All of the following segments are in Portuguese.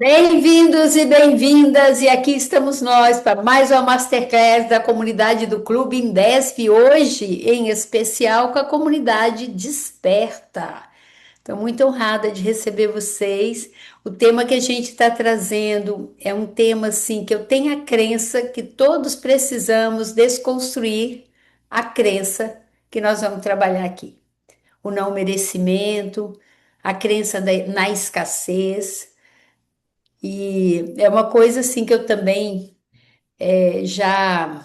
Bem-vindos e bem-vindas, e aqui estamos nós para mais uma Masterclass da comunidade do Clube Indesp, hoje em especial com a comunidade Desperta. Estou muito honrada de receber vocês. O tema que a gente está trazendo é um tema assim que eu tenho a crença que todos precisamos desconstruir a crença que nós vamos trabalhar aqui. O não merecimento, a crença na escassez. E é uma coisa assim que eu também já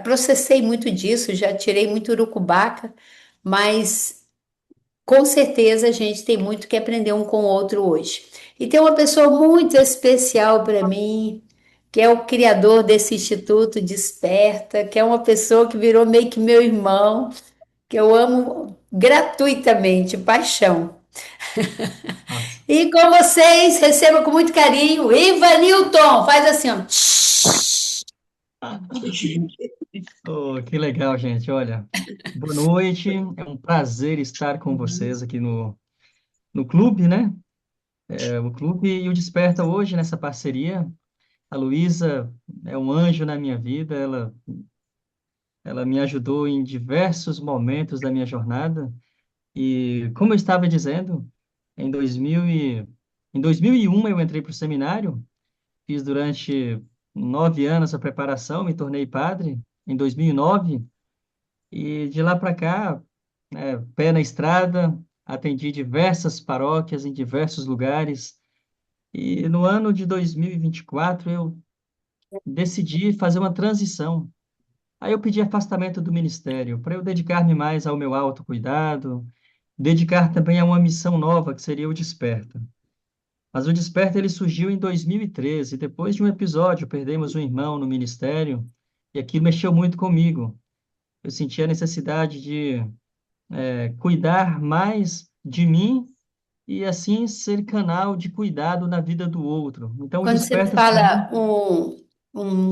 processei muito disso, já tirei muito urucubaca, mas com certeza a gente tem muito que aprender um com o outro hoje. E tem uma pessoa muito especial para mim, que é o criador desse Instituto Desperta, que é uma pessoa que virou meio que meu irmão, que eu amo gratuitamente, paixão. Nossa. E com vocês, receba com muito carinho, Ivanilton, faz assim, ó. Oh, que legal, gente. Olha, boa noite. É um prazer estar com vocês aqui no clube, né? O clube e o Desperta hoje nessa parceria. A Luísa é um anjo na minha vida. Ela me ajudou em diversos momentos da minha jornada. E como eu estava dizendo, em 2001 eu entrei para o seminário. Fiz durante 9 anos a preparação, me tornei padre em 2009. E de lá para cá, pé na estrada, atendi diversas paróquias em diversos lugares. E no ano de 2024 eu decidi fazer uma transição. Aí eu pedi afastamento do ministério para eu dedicar-me mais ao meu autocuidado, dedicar também a uma missão nova que seria o Desperta. Mas o Desperta ele surgiu em 2013, depois de um episódio, perdemos um irmão no ministério e aquilo mexeu muito comigo. Eu senti a necessidade de cuidar mais de mim e assim ser canal de cuidado na vida do outro. Então, o Quando você Desperta surgiu. fala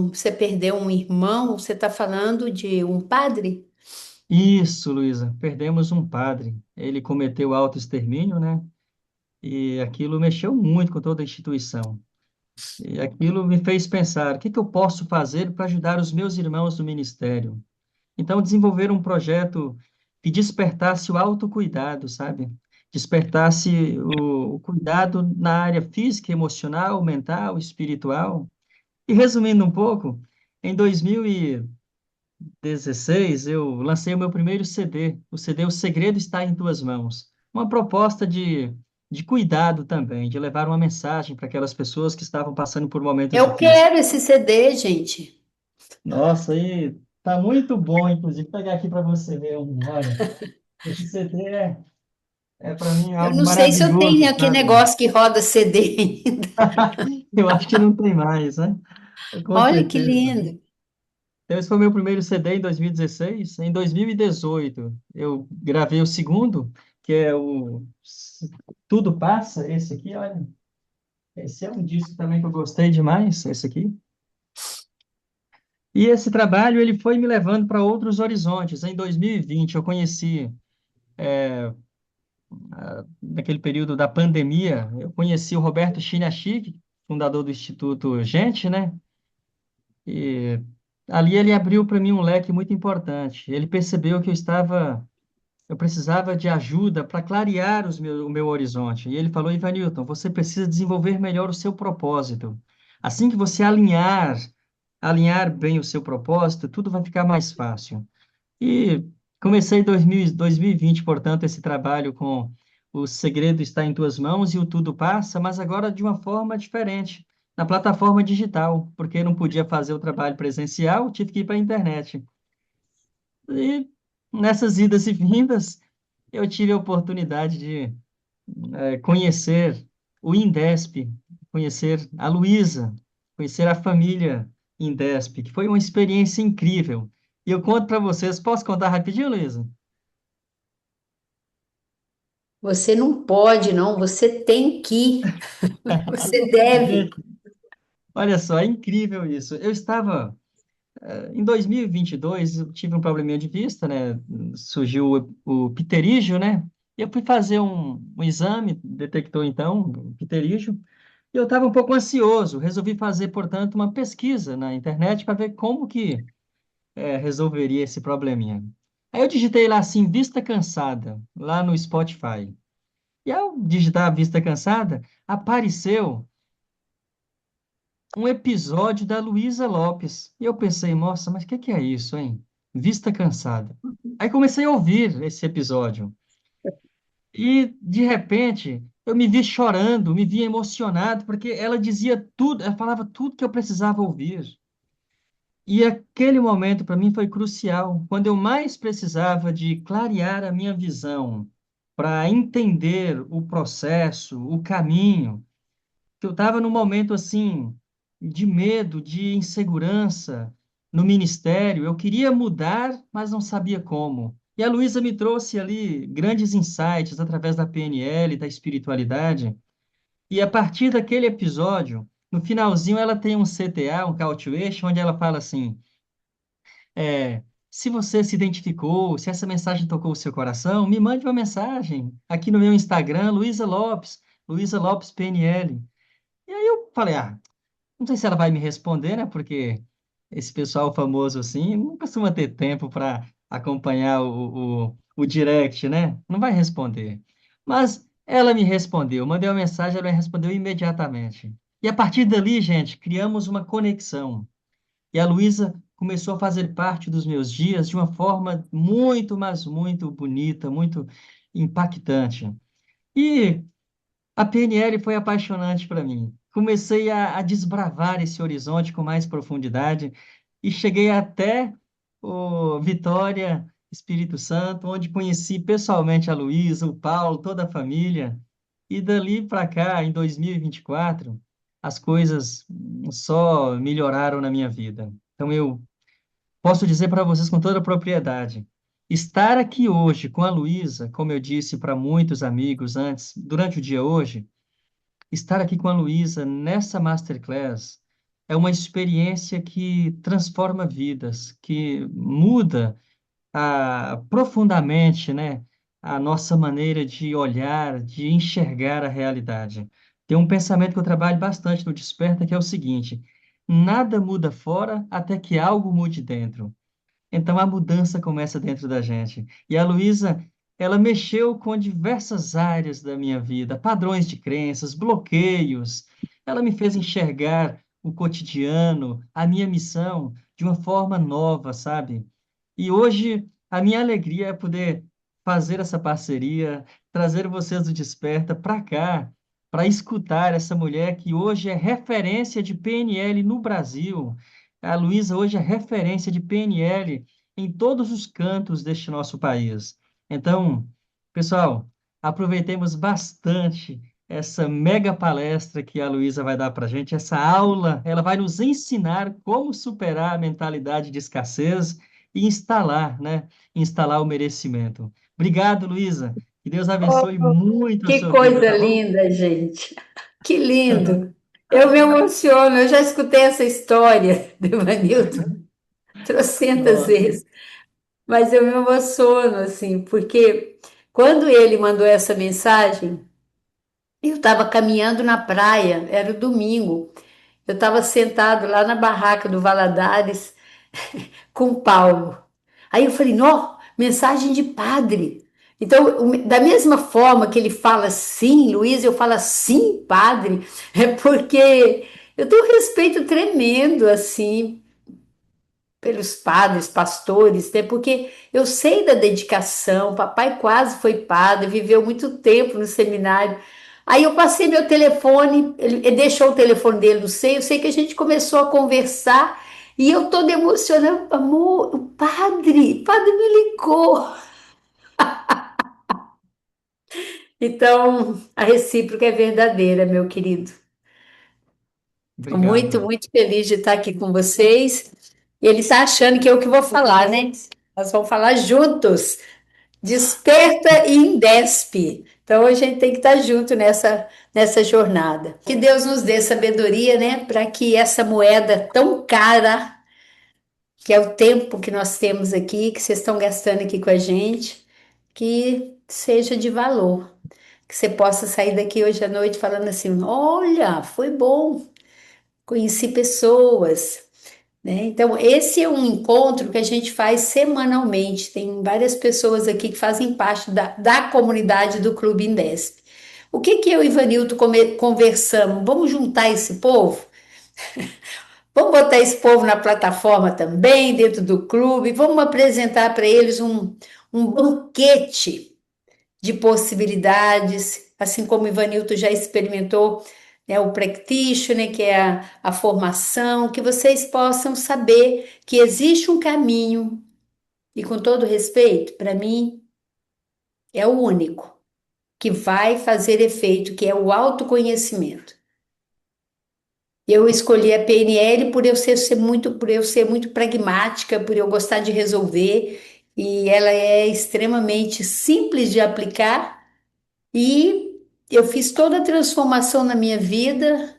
você perdeu um irmão, você está falando de um padre? Isso, Luísa, perdemos um padre. Ele cometeu autoextermínio, né? E aquilo mexeu muito com toda a instituição. E aquilo me fez pensar, o que que eu posso fazer para ajudar os meus irmãos do ministério? Então, desenvolver um projeto que despertasse o autocuidado, sabe? Despertasse o cuidado na área física, emocional, mental, espiritual. E resumindo um pouco, em 2016 eu lancei o meu primeiro CD, o CD O Segredo Está em Tuas Mãos. Uma proposta de cuidado também, de levar uma mensagem para aquelas pessoas que estavam passando por momentos Eu difíceis. quero esse CD, gente. Nossa, aí tá muito bom, inclusive, Vou pegar aqui para você ver. Olha, esse CD é para mim Eu algo não sei se eu tenho maravilhoso, aqui sabe? negócio que roda CD ainda. Eu acho que não tem mais, né? Com Olha que certeza. lindo. Então, esse foi meu primeiro CD em 2016. Em 2018, eu gravei o segundo, que é o Tudo Passa, esse aqui, olha. Esse é um disco também que eu gostei demais, esse aqui. E esse trabalho, ele foi me levando para outros horizontes. Em 2020, eu conheci, naquele período da pandemia, eu conheci o Roberto Chiniachik, fundador do Instituto Gente, né? E ali ele abriu para mim um leque muito importante. Ele percebeu que eu precisava de ajuda para clarear o meu horizonte. E ele falou, Ivanilton, você precisa desenvolver melhor o seu propósito. Assim que você alinhar bem o seu propósito, tudo vai ficar mais fácil. E comecei 2020, portanto, esse trabalho com O Segredo Está em Tuas Mãos e o Tudo Passa, mas agora de uma forma diferente, na plataforma digital, porque eu não podia fazer o trabalho presencial, tive que ir para a internet. E nessas idas e vindas, eu tive a oportunidade de conhecer o Indesp, conhecer a Luísa, conhecer a família Indesp, que foi uma experiência incrível. E eu conto para vocês, posso contar rapidinho, Luísa? Você não pode, não. Você tem que. Você deve. Gente, olha só, é incrível isso. Eu estava, em 2022, eu tive um probleminha de vista, né? Surgiu o pterígio, né? E eu fui fazer um exame, detectou então o pterígio. Eu estava um pouco ansioso, resolvi fazer, portanto, uma pesquisa na internet para ver como que resolveria esse probleminha. Aí eu digitei lá assim, vista cansada, lá no Spotify. E ao digitar vista cansada, apareceu um episódio da Luísa Lopes. E eu pensei, nossa, mas o que que é isso, hein? Vista cansada. Aí comecei a ouvir esse episódio. E, de repente, eu me vi chorando, me vi emocionado, porque ela dizia tudo, ela falava tudo que eu precisava ouvir. E aquele momento para mim foi crucial, quando eu mais precisava de clarear a minha visão, para entender o processo, o caminho, que eu estava num momento assim de medo, de insegurança no ministério. Eu queria mudar, mas não sabia como. E a Luísa me trouxe ali grandes insights através da PNL, da espiritualidade. E a partir daquele episódio, no finalzinho, ela tem um CTA, um Call to Action, onde ela fala assim: se você se identificou, se essa mensagem tocou o seu coração, me mande uma mensagem aqui no meu Instagram, Luísa Lopes PNL. E aí eu falei, não sei se ela vai me responder, né? Porque esse pessoal famoso assim não costuma ter tempo para acompanhar o direct, né? Não vai responder. Mas ela me respondeu, eu mandei uma mensagem, ela me respondeu imediatamente. E a partir dali, gente, criamos uma conexão. E a Luísa começou a fazer parte dos meus dias de uma forma muito, mas muito bonita, muito impactante. E a PNL foi apaixonante para mim. Comecei a desbravar esse horizonte com mais profundidade e cheguei até o Vitória, Espírito Santo, onde conheci pessoalmente a Luísa, o Paulo, toda a família. E dali para cá, em 2024, as coisas só melhoraram na minha vida. Então eu posso dizer para vocês com toda a propriedade, estar aqui hoje com a Luísa, como eu disse para muitos amigos antes, durante o dia hoje, estar aqui com a Luísa nessa masterclass é uma experiência que transforma vidas, que muda profundamente, né, a nossa maneira de olhar, de enxergar a realidade. Tem um pensamento que eu trabalho bastante no Desperta, que é o seguinte: nada muda fora até que algo mude dentro. Então a mudança começa dentro da gente. E a Luísa, ela mexeu com diversas áreas da minha vida, padrões de crenças, bloqueios. Ela me fez enxergar o cotidiano, a minha missão de uma forma nova, sabe? E hoje a minha alegria é poder fazer essa parceria, trazer vocês do Desperta para cá, para escutar essa mulher que hoje é referência de PNL no Brasil. A Luísa hoje é referência de PNL em todos os cantos deste nosso país. Então, pessoal, aproveitemos bastante essa mega palestra que a Luísa vai dar para a gente, essa aula, ela vai nos ensinar como superar a mentalidade de escassez e instalar, né? Instalar o merecimento. Obrigado, Luísa. Que Deus abençoe muito a Que sua vida, coisa tá bom? linda, gente. Que lindo. Eu me emociono, eu já escutei essa história do Ivanildo trocentas Nossa, vezes, mas eu me emociono, assim, porque quando ele mandou essa mensagem, eu estava caminhando na praia, era o domingo, eu estava sentado lá na barraca do Valadares com o Paulo. Aí eu falei, não, mensagem de padre. Então, da mesma forma que ele fala sim, Luiz, eu falo sim, padre, é porque eu tenho um respeito tremendo, assim, pelos padres, pastores, né? Porque eu sei da dedicação. Papai quase foi padre, viveu muito tempo no seminário. Aí eu passei meu telefone, ele deixou o telefone dele no seio, eu sei que a gente começou a conversar e eu toda emocionada, amor, o padre me ligou. Então, a recíproca é verdadeira, meu querido. Estou muito, obrigado. muito feliz de estar aqui com vocês. E ele está achando que eu que vou falar, né? Nós vamos falar juntos. Desperta e indespe. Então a gente tem que estar junto nessa jornada. Que Deus nos dê sabedoria, né, para que essa moeda tão cara, que é o tempo que nós temos aqui, que vocês estão gastando aqui com a gente, que seja de valor, que que você possa sair daqui hoje à noite falando assim: olha, foi bom, conheci pessoas, né? Então, esse é um encontro que a gente faz semanalmente. Tem várias pessoas aqui que fazem parte da comunidade do Clube Indesp. O que que eu e Ivanildo conversamos? Vamos juntar esse povo? Vamos botar esse povo na plataforma também, dentro do clube. Vamos apresentar para eles um banquete de possibilidades, assim como o Ivanildo já experimentou, né, o practitioner, que é a formação, que vocês possam saber que existe um caminho, e com todo respeito, para mim, é o único, que vai fazer efeito, que é o autoconhecimento. Eu escolhi a PNL por eu ser muito pragmática, por eu gostar de resolver, e ela é extremamente simples de aplicar. E eu fiz toda a transformação na minha vida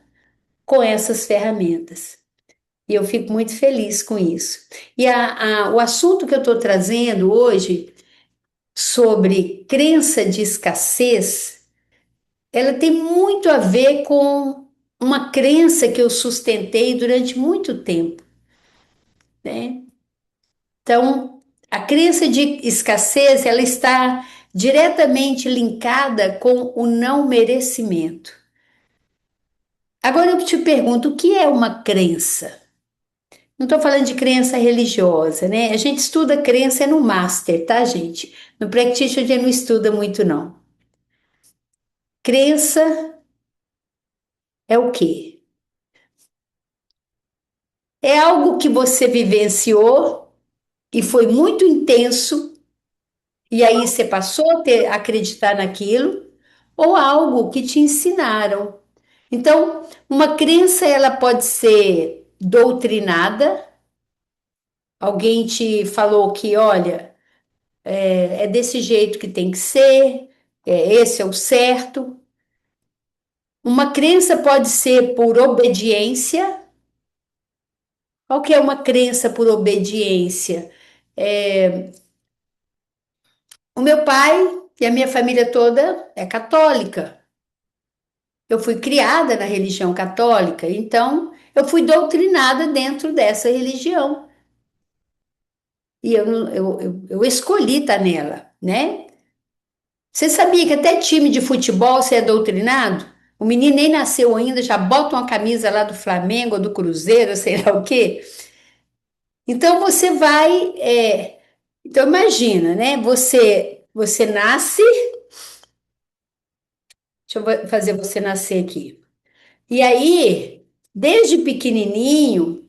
com essas ferramentas. E eu fico muito feliz com isso. E o assunto que eu estou trazendo hoje sobre crença de escassez, ela tem muito a ver com uma crença que eu sustentei durante muito tempo, né? Então, a crença de escassez, ela está diretamente linkada com o não merecimento. Agora eu te pergunto, o que é uma crença? Não estou falando de crença religiosa, né? A gente estuda crença no Master, tá, gente? No Practitioner a gente não estuda muito, não. Crença é o quê? É algo que você vivenciou e foi muito intenso, e aí você passou a acreditar naquilo, ou algo que te ensinaram. Então, uma crença ela pode ser doutrinada. Alguém te falou que, olha, é desse jeito que tem que ser, esse é o certo. Uma crença pode ser por obediência. Qual que é uma crença por obediência? É, o meu pai e a minha família toda é católica. Eu fui criada na religião católica, então eu fui doutrinada dentro dessa religião. E eu escolhi estar nela, né? Você sabia que até time de futebol você é doutrinado? O menino nem nasceu ainda, já bota uma camisa lá do Flamengo, ou do Cruzeiro, sei lá o quê. Então você vai. Então imagina, né? Você nasce. Deixa eu fazer você nascer aqui. E aí, desde pequenininho,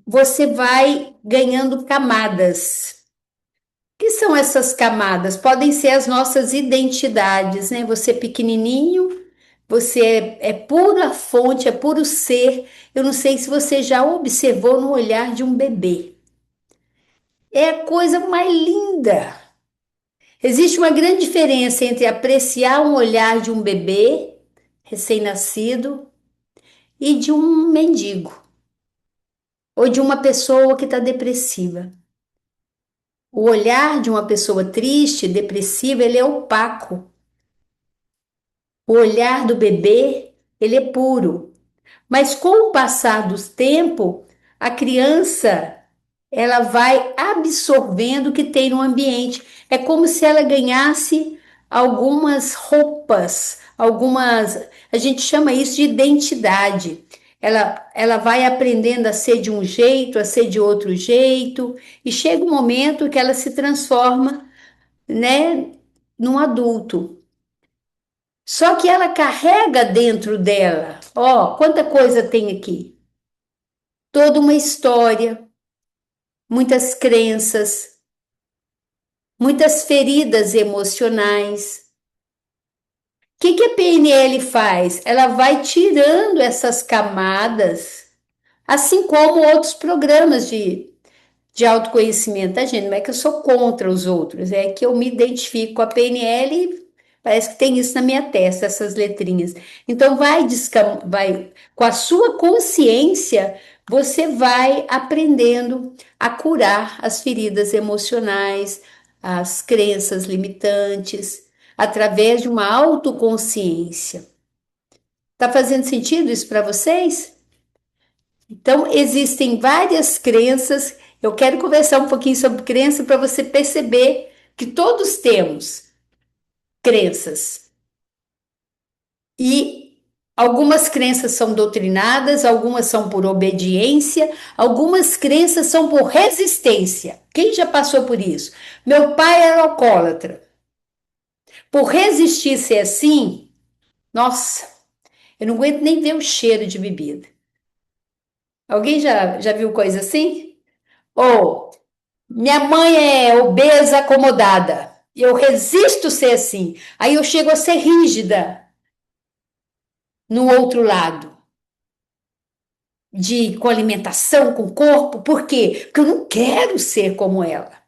você vai ganhando camadas. Que são essas camadas? Podem ser as nossas identidades, né? Você pequenininho, você é pura fonte, é puro ser. Eu não sei se você já observou no olhar de um bebê. É a coisa mais linda. Existe uma grande diferença entre apreciar um olhar de um bebê recém-nascido e de um mendigo ou de uma pessoa que está depressiva. O olhar de uma pessoa triste, depressiva, ele é opaco. O olhar do bebê, ele é puro. Mas com o passar do tempo, a criança, ela vai absorvendo o que tem no ambiente. É como se ela ganhasse algumas roupas, a gente chama isso de identidade. Ela vai aprendendo a ser de um jeito, a ser de outro jeito, e chega um momento que ela se transforma, né, num adulto. Só que ela carrega dentro dela, ó, quanta coisa tem aqui. Toda uma história, muitas crenças, muitas feridas emocionais. O que que a PNL faz? Ela vai tirando essas camadas, assim como outros programas de autoconhecimento, tá, gente? Não é que eu sou contra os outros, é que eu me identifico com a PNL e parece que tem isso na minha testa, essas letrinhas. Então, vai com a sua consciência, você vai aprendendo a curar as feridas emocionais, as crenças limitantes. através de uma autoconsciência. Tá fazendo sentido isso para vocês? Então, existem várias crenças. Eu quero conversar um pouquinho sobre crença para você perceber que todos temos crenças. E algumas crenças são doutrinadas, algumas são por obediência, algumas crenças são por resistência. Quem já passou por isso? Meu pai era alcoólatra. Por resistir ser assim, nossa, eu não aguento nem ver o cheiro de bebida. Alguém já viu coisa assim? Ou minha mãe é obesa acomodada. Eu resisto ser assim. Aí eu chego a ser rígida no outro lado, com alimentação, com corpo. Por quê? Porque eu não quero ser como ela.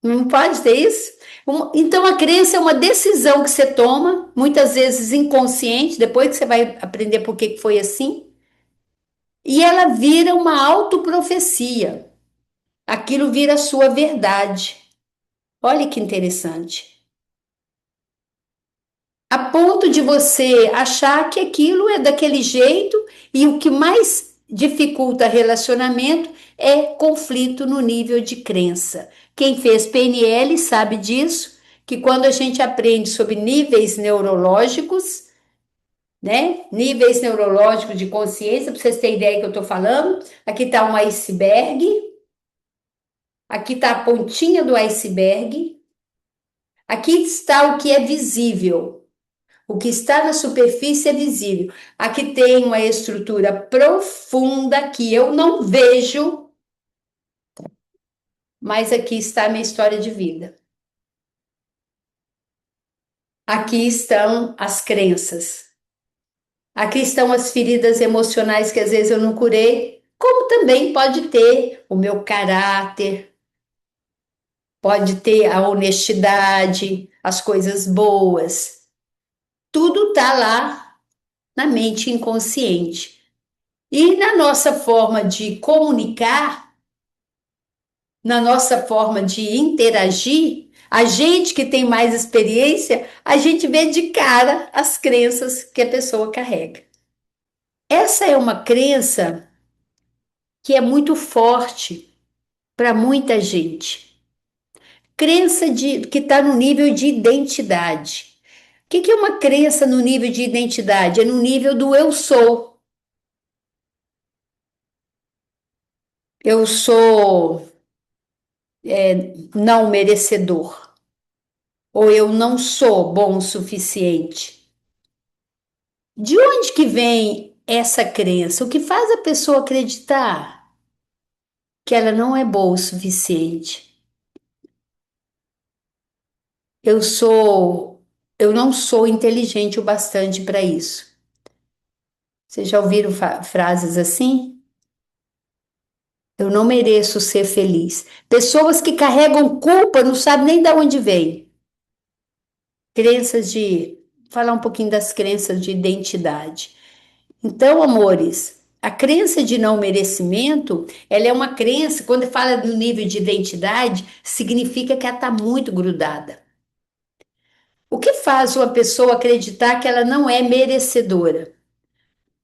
Não pode ter isso? Então a crença é uma decisão que você toma, muitas vezes inconsciente, depois que você vai aprender por que foi assim, e ela vira uma autoprofecia. Aquilo vira a sua verdade. Olha que interessante. A ponto de você achar que aquilo é daquele jeito e o que mais dificulta relacionamento é conflito no nível de crença. Quem fez PNL sabe disso, que quando a gente aprende sobre níveis neurológicos, né? Níveis neurológicos de consciência, para vocês terem ideia que eu estou falando, aqui está um iceberg, aqui está a pontinha do iceberg, aqui está o que é visível. O que está na superfície é visível. Aqui tem uma estrutura profunda que eu não vejo, mas aqui está a minha história de vida. Aqui estão as crenças. Aqui estão as feridas emocionais que às vezes eu não curei, como também pode ter o meu caráter, pode ter a honestidade, as coisas boas. Tudo está lá na mente inconsciente. E na nossa forma de comunicar, na nossa forma de interagir, a gente que tem mais experiência, a gente vê de cara as crenças que a pessoa carrega. Essa é uma crença que é muito forte para muita gente. Crença que está no nível de identidade. O que é uma crença no nível de identidade? É no nível do eu sou. Eu sou não merecedor. Ou eu não sou bom o suficiente. De onde que vem essa crença? O que faz a pessoa acreditar que ela não é boa o suficiente? Eu sou, eu não sou inteligente o bastante para isso. Vocês já ouviram frases assim? Eu não mereço ser feliz. Pessoas que carregam culpa não sabem nem de onde vem. Crenças de, falar um pouquinho das crenças de identidade. Então, amores, a crença de não merecimento, ela é uma crença, quando fala do nível de identidade, significa que ela está muito grudada. O que faz uma pessoa acreditar que ela não é merecedora?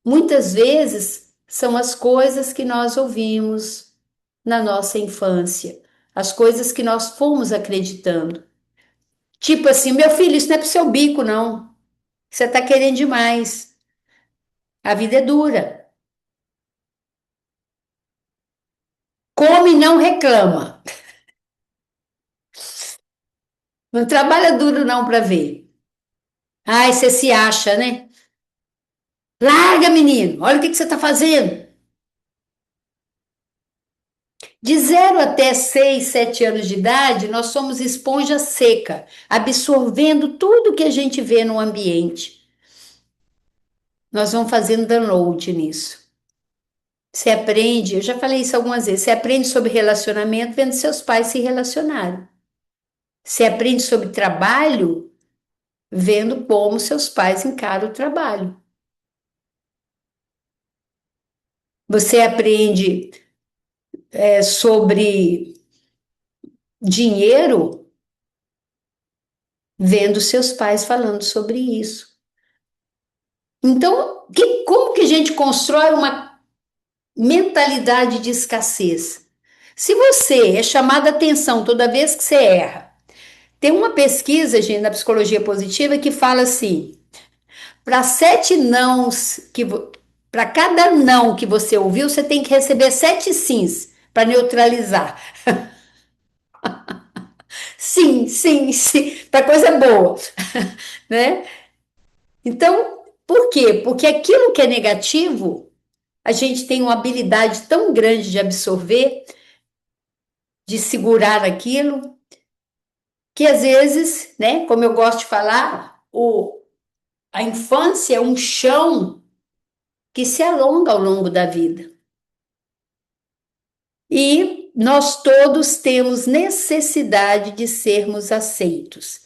Muitas vezes são as coisas que nós ouvimos na nossa infância, as coisas que nós fomos acreditando. Tipo assim, meu filho, isso não é pro seu bico, não. Você está querendo demais. A vida é dura. Come e não reclama. Não trabalha duro não para ver. Ai, você se acha, né? Larga, menino. Olha o que que você está fazendo. De 0 até 6, 7 anos de idade, nós somos esponja seca, absorvendo tudo que a gente vê no ambiente. Nós vamos fazendo download nisso. Você aprende, eu já falei isso algumas vezes, você aprende sobre relacionamento vendo seus pais se relacionarem. Você aprende sobre trabalho vendo como seus pais encaram o trabalho. Você aprende sobre dinheiro vendo seus pais falando sobre isso. Então, como que a gente constrói uma mentalidade de escassez? Se você é chamada a atenção toda vez que você erra, tem uma pesquisa, gente, na psicologia positiva que fala assim: para sete nãos que para cada não que você ouviu, você tem que receber sete sims para neutralizar. Sim, sim, sim, para coisa boa, né? Então, por quê? Porque aquilo que é negativo, a gente tem uma habilidade tão grande de absorver, de segurar aquilo, que às vezes, né, como eu gosto de falar, a infância é um chão que se alonga ao longo da vida. E nós todos temos necessidade de sermos aceitos.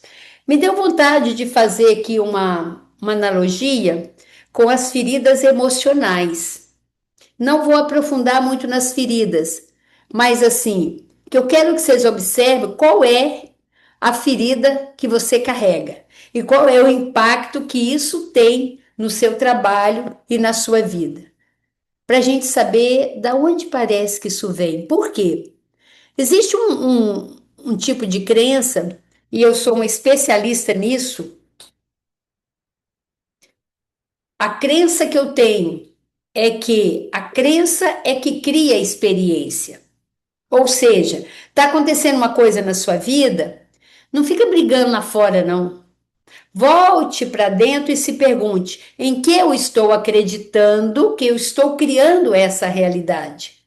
Me deu vontade de fazer aqui uma analogia com as feridas emocionais. Não vou aprofundar muito nas feridas, mas assim, que eu quero que vocês observem qual é a ferida que você carrega e qual é o impacto que isso tem no seu trabalho e na sua vida. Para a gente saber da onde parece que isso vem. Por quê? Existe um tipo de crença, e eu sou uma especialista nisso. A crença que eu tenho é que a crença é que cria a experiência. Ou seja, está acontecendo uma coisa na sua vida, não fica brigando lá fora, não. Volte para dentro e se pergunte: em que eu estou acreditando que eu estou criando essa realidade?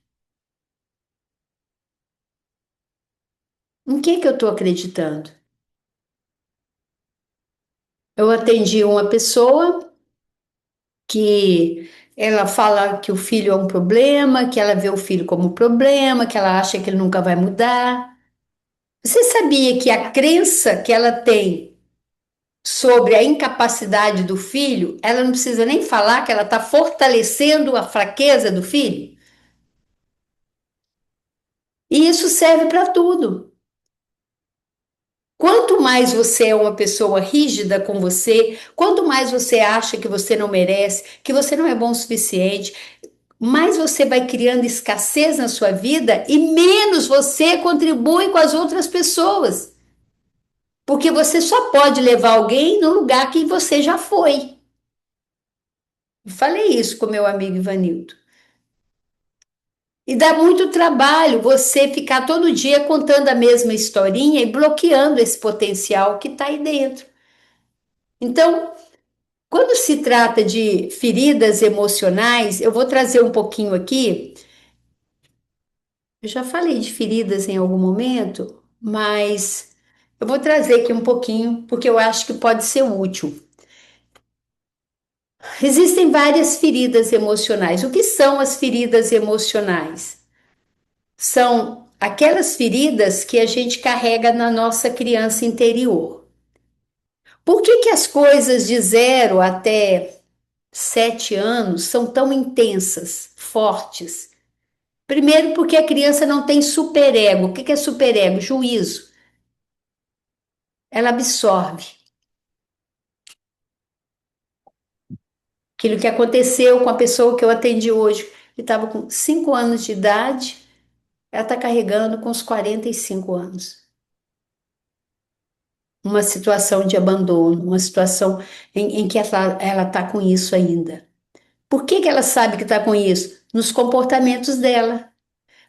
Em que eu estou acreditando? Eu atendi uma pessoa que ela fala que o filho é um problema, que ela vê o filho como problema, que ela acha que ele nunca vai mudar. Você sabia que a crença que ela tem sobre a incapacidade do filho, ela não precisa nem falar que ela está fortalecendo a fraqueza do filho? E isso serve para tudo. Quanto mais você é uma pessoa rígida com você, quanto mais você acha que você não merece, que você não é bom o suficiente, mais você vai criando escassez na sua vida e menos você contribui com as outras pessoas. Porque você só pode levar alguém no lugar que você já foi. Eu falei isso com meu amigo Ivanildo. E dá muito trabalho você ficar todo dia contando a mesma historinha e bloqueando esse potencial que está aí dentro. Então, quando se trata de feridas emocionais, eu vou trazer um pouquinho aqui. Eu já falei de feridas em algum momento, mas eu vou trazer aqui um pouquinho, porque eu acho que pode ser útil. Existem várias feridas emocionais. O que são as feridas emocionais? São aquelas feridas que a gente carrega na nossa criança interior. Por que que as coisas de 0 até 7 anos são tão intensas, fortes? Primeiro, porque a criança não tem superego. O que que é superego? Juízo. Ela absorve aquilo que aconteceu com a pessoa que eu atendi hoje, que estava com 5 anos de idade, ela está carregando com os 45 anos. Uma situação de abandono, uma situação em que ela está com isso ainda. Por que que ela sabe que está com isso? Nos comportamentos dela.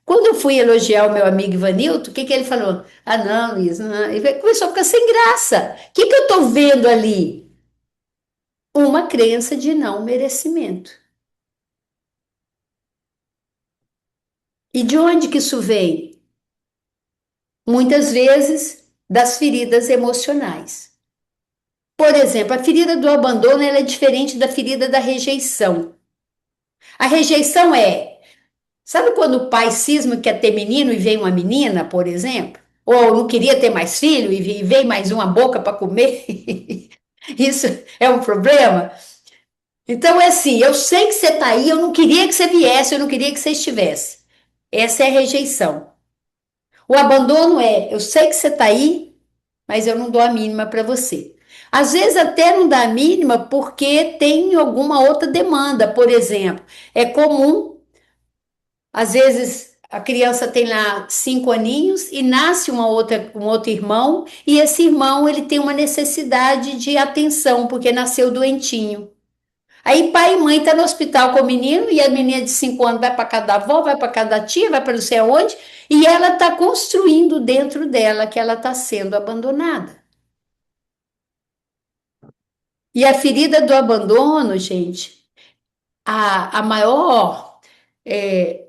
Quando eu fui elogiar o meu amigo Ivanilton, o que que ele falou? Ah, não, Luiz, não. Ele começou a ficar sem graça. O que que eu estou vendo ali? Uma crença de não merecimento. E de onde que isso vem? Muitas vezes das feridas emocionais. Por exemplo, a ferida do abandono ela é diferente da ferida da rejeição. A rejeição sabe quando o pai cisma que quer ter menino e vem uma menina, por exemplo? Ou não queria ter mais filho e vem mais uma boca para comer? Isso é um problema? Então é assim, eu sei que você está aí, eu não queria que você viesse, eu não queria que você estivesse. Essa é a rejeição. O abandono eu sei que você está aí, mas eu não dou a mínima para você. Às vezes até não dá a mínima porque tem alguma outra demanda, por exemplo. É comum, às vezes a criança tem lá 5 aninhos e nasce um outro irmão, e esse irmão ele tem uma necessidade de atenção porque nasceu doentinho. Aí pai e mãe tá no hospital com o menino e a menina de 5 anos vai para casa da avó, vai para casa da tia, vai para não sei aonde, e ela tá construindo dentro dela que ela tá sendo abandonada. E a ferida do abandono, gente, a maior, é,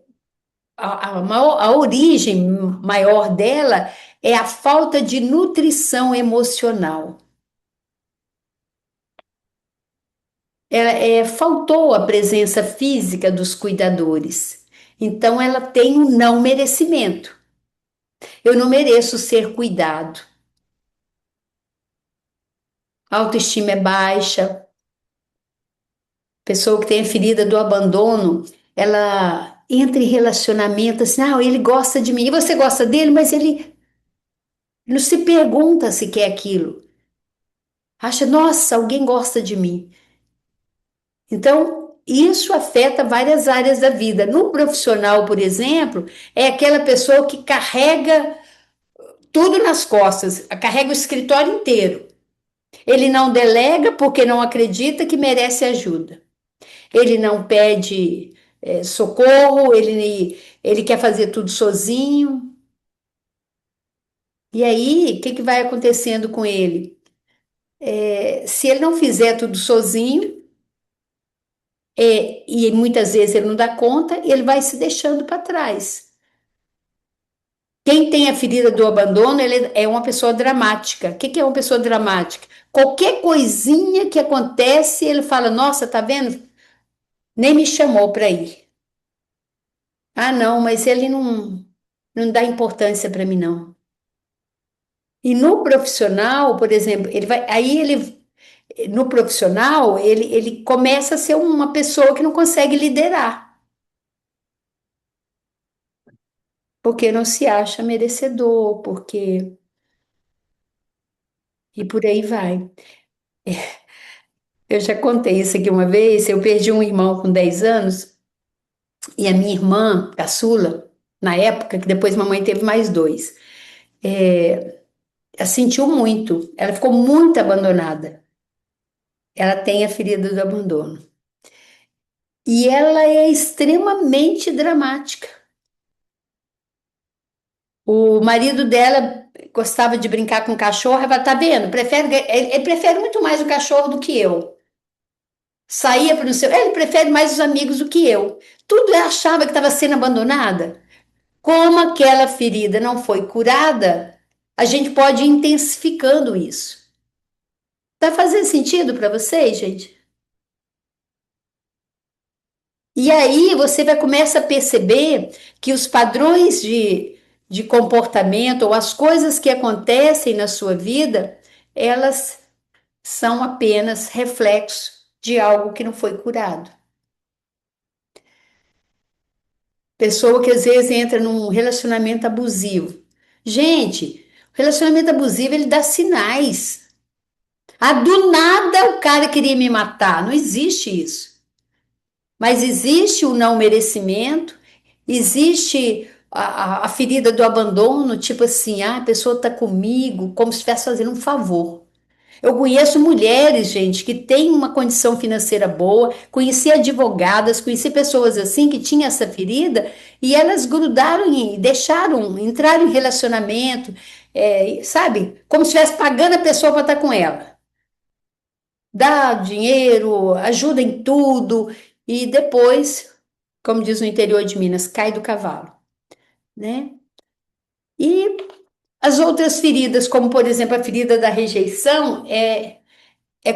a origem maior dela é a falta de nutrição emocional. Faltou a presença física dos cuidadores. Então, ela tem um não merecimento. Eu não mereço ser cuidado. A autoestima é baixa. Pessoa que tem a ferida do abandono, ela entra em relacionamento assim, ah, ele gosta de mim, e você gosta dele, mas ele não se pergunta se quer aquilo. Acha, nossa, alguém gosta de mim. Então, isso afeta várias áreas da vida. No profissional, por exemplo, é aquela pessoa que carrega tudo nas costas, carrega o escritório inteiro. Ele não delega porque não acredita que merece ajuda. Ele não pede socorro, ele quer fazer tudo sozinho. E aí, o que, que vai acontecendo com ele? Se ele não fizer tudo sozinho, e muitas vezes ele não dá conta, ele vai se deixando para trás. Quem tem a ferida do abandono, ele é uma pessoa dramática. O que, que é uma pessoa dramática? Qualquer coisinha que acontece, ele fala: Nossa, tá vendo? Nem me chamou para ir. Ah, não, mas ele não dá importância para mim, não. E no profissional, por exemplo, no profissional, ele começa a ser uma pessoa que não consegue liderar, porque não se acha merecedor, porque. E por aí vai. Eu já contei isso aqui uma vez. Eu perdi um irmão com 10 anos e a minha irmã, caçula, na época, que depois mamãe teve mais dois, ela sentiu muito. Ela ficou muito abandonada. Ela tem a ferida do abandono. E ela é extremamente dramática. O marido dela gostava de brincar com o cachorro. Ela fala, tá vendo? Ele prefere muito mais o cachorro do que eu. Saía para o seu. Ele prefere mais os amigos do que eu. Tudo ela achava que estava sendo abandonada. Como aquela ferida não foi curada, a gente pode ir intensificando isso. Tá fazendo sentido para vocês, gente? E aí você vai começar a perceber que os padrões de comportamento ou as coisas que acontecem na sua vida, elas são apenas reflexo de algo que não foi curado. Pessoa que às vezes entra num relacionamento abusivo. Gente, o relacionamento abusivo ele dá sinais. Ah, do nada o cara queria me matar. Não existe isso. Mas existe o não merecimento, existe a ferida do abandono, tipo assim, ah, a pessoa está comigo, como se estivesse fazendo um favor. Eu conheço mulheres, gente, que têm uma condição financeira boa, conheci advogadas, conheci pessoas assim que tinham essa ferida e elas grudaram e deixaram, entraram em relacionamento, sabe? Como se estivesse pagando a pessoa para estar com ela. Dá dinheiro, ajuda em tudo e depois, como diz no interior de Minas, cai do cavalo, né? E as outras feridas, como por exemplo a ferida da rejeição, é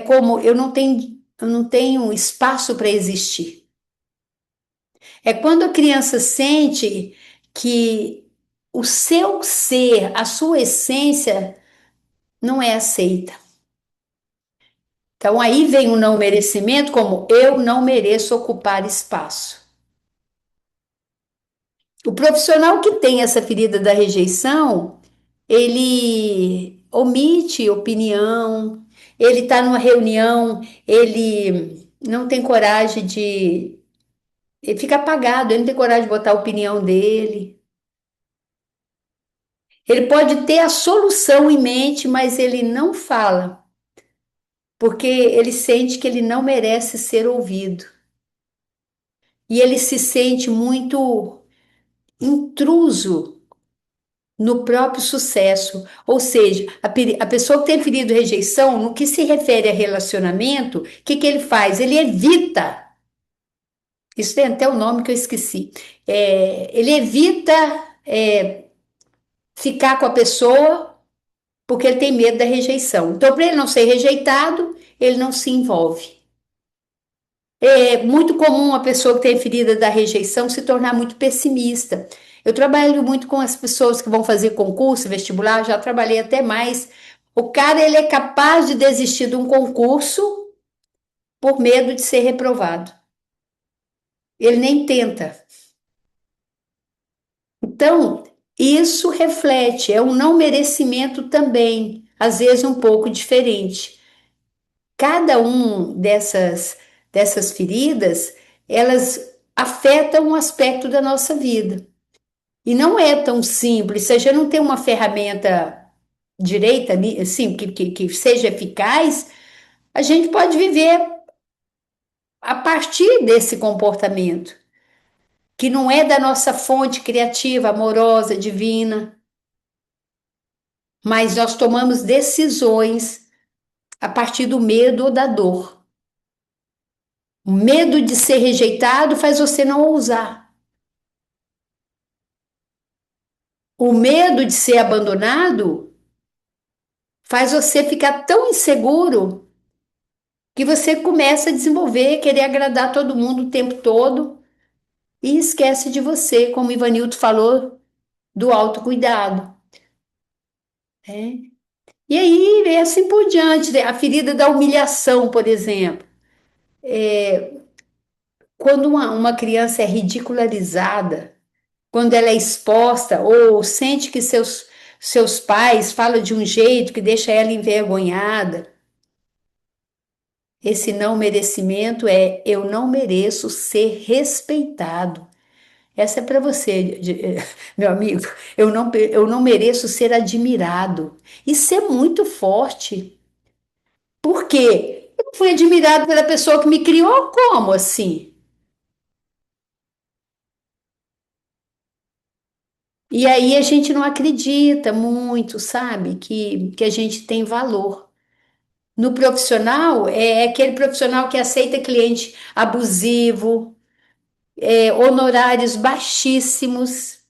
como eu não tenho espaço para existir. É quando a criança sente que o seu ser, a sua essência não é aceita. Então aí vem o não merecimento, como eu não mereço ocupar espaço. O profissional que tem essa ferida da rejeição, ele omite opinião, ele está numa reunião, ele não tem coragem de. Ele fica apagado, ele não tem coragem de botar a opinião dele. Ele pode ter a solução em mente, mas ele não fala, porque ele sente que ele não merece ser ouvido. E ele se sente muito intruso no próprio sucesso. Ou seja, a pessoa que tem ferido rejeição, no que se refere a relacionamento, o que que ele faz? Ele evita. Isso tem até o nome que eu esqueci. Ele evita ficar com a pessoa porque ele tem medo da rejeição. Então, para ele não ser rejeitado, ele não se envolve. É muito comum a pessoa que tem ferida da rejeição se tornar muito pessimista. Eu trabalho muito com as pessoas que vão fazer concurso, vestibular, já trabalhei até mais. O cara, ele é capaz de desistir de um concurso por medo de ser reprovado. Ele nem tenta. Então, isso reflete, é um não merecimento também, às vezes um pouco diferente. Cada um dessas feridas, elas afetam um aspecto da nossa vida. E não é tão simples. Se a gente não tem uma ferramenta direita, assim, que seja eficaz, a gente pode viver a partir desse comportamento, que não é da nossa fonte criativa, amorosa, divina, mas nós tomamos decisões a partir do medo ou da dor. O medo de ser rejeitado faz você não ousar. O medo de ser abandonado faz você ficar tão inseguro que você começa a desenvolver, querer agradar todo mundo o tempo todo e esquece de você, como o Ivanildo falou, do autocuidado. Né? E aí, é assim por diante, né? A ferida da humilhação, por exemplo. Quando uma criança é ridicularizada, quando ela é exposta ou sente que seus pais falam de um jeito que deixa ela envergonhada, esse não merecimento é eu não mereço ser respeitado. Essa é para você, meu amigo. Eu não mereço ser admirado. Isso é muito forte. Por quê? Eu não fui admirado pela pessoa que me criou, como assim? E aí a gente não acredita muito, sabe, que a gente tem valor. No profissional, é aquele profissional que aceita cliente abusivo, honorários baixíssimos,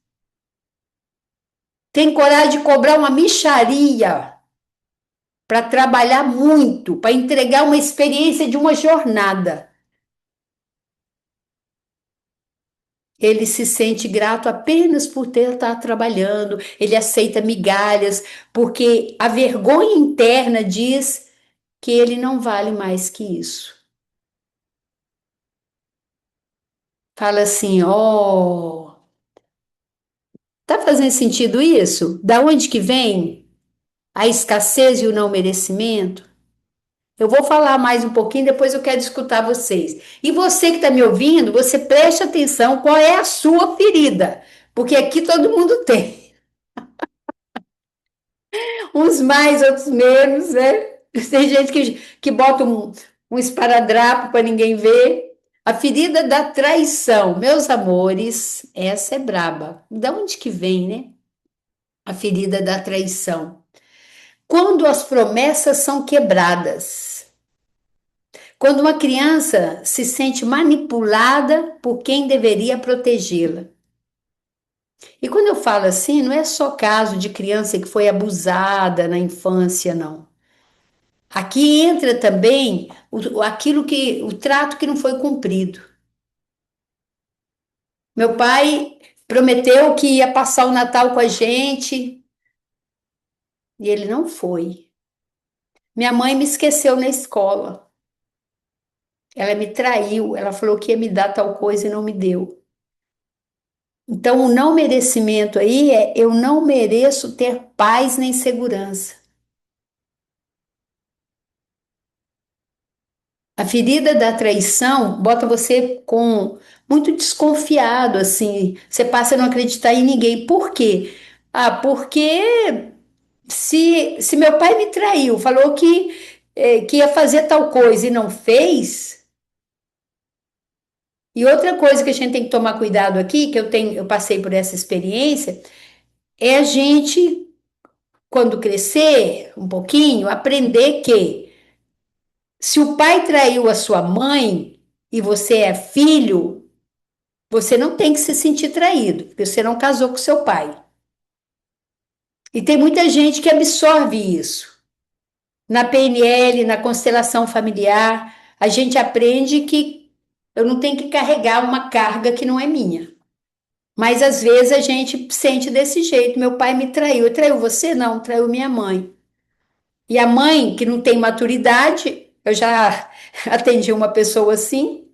tem coragem de cobrar uma mixaria para trabalhar muito, para entregar uma experiência de uma jornada. Ele se sente grato apenas por ter estar trabalhando, ele aceita migalhas, porque a vergonha interna diz que ele não vale mais que isso. Fala assim, ó, tá fazendo sentido isso? Da onde que vem a escassez e o não merecimento? Eu vou falar mais um pouquinho, depois eu quero escutar vocês. E você que está me ouvindo, você preste atenção qual é a sua ferida, porque aqui todo mundo tem. Uns mais, outros menos, né? Tem gente que bota um esparadrapo para ninguém ver. A ferida da traição, meus amores, essa é braba. Da onde que vem, né? A ferida da traição. Quando as promessas são quebradas. Quando uma criança se sente manipulada por quem deveria protegê-la. E quando eu falo assim, não é só caso de criança que foi abusada na infância, não. Aqui entra também o trato que não foi cumprido. Meu pai prometeu que ia passar o Natal com a gente e ele não foi. Minha mãe me esqueceu na escola. Ela me traiu, ela falou que ia me dar tal coisa e não me deu. Então, o não merecimento aí é eu não mereço ter paz nem segurança. A ferida da traição bota você com muito desconfiado, assim. Você passa a não acreditar em ninguém. Por quê? Ah, porque se meu pai me traiu, falou que ia fazer tal coisa e não fez. E outra coisa que a gente tem que tomar cuidado aqui, que eu passei por essa experiência, é a gente, quando crescer um pouquinho, aprender que se o pai traiu a sua mãe e você é filho, você não tem que se sentir traído, porque você não casou com seu pai. E tem muita gente que absorve isso. Na PNL, na constelação familiar, a gente aprende que eu não tenho que carregar uma carga que não é minha. Mas às vezes a gente sente desse jeito. Meu pai me traiu. Traiu você? Não, traiu minha mãe. E a mãe, que não tem maturidade, eu já atendi uma pessoa assim,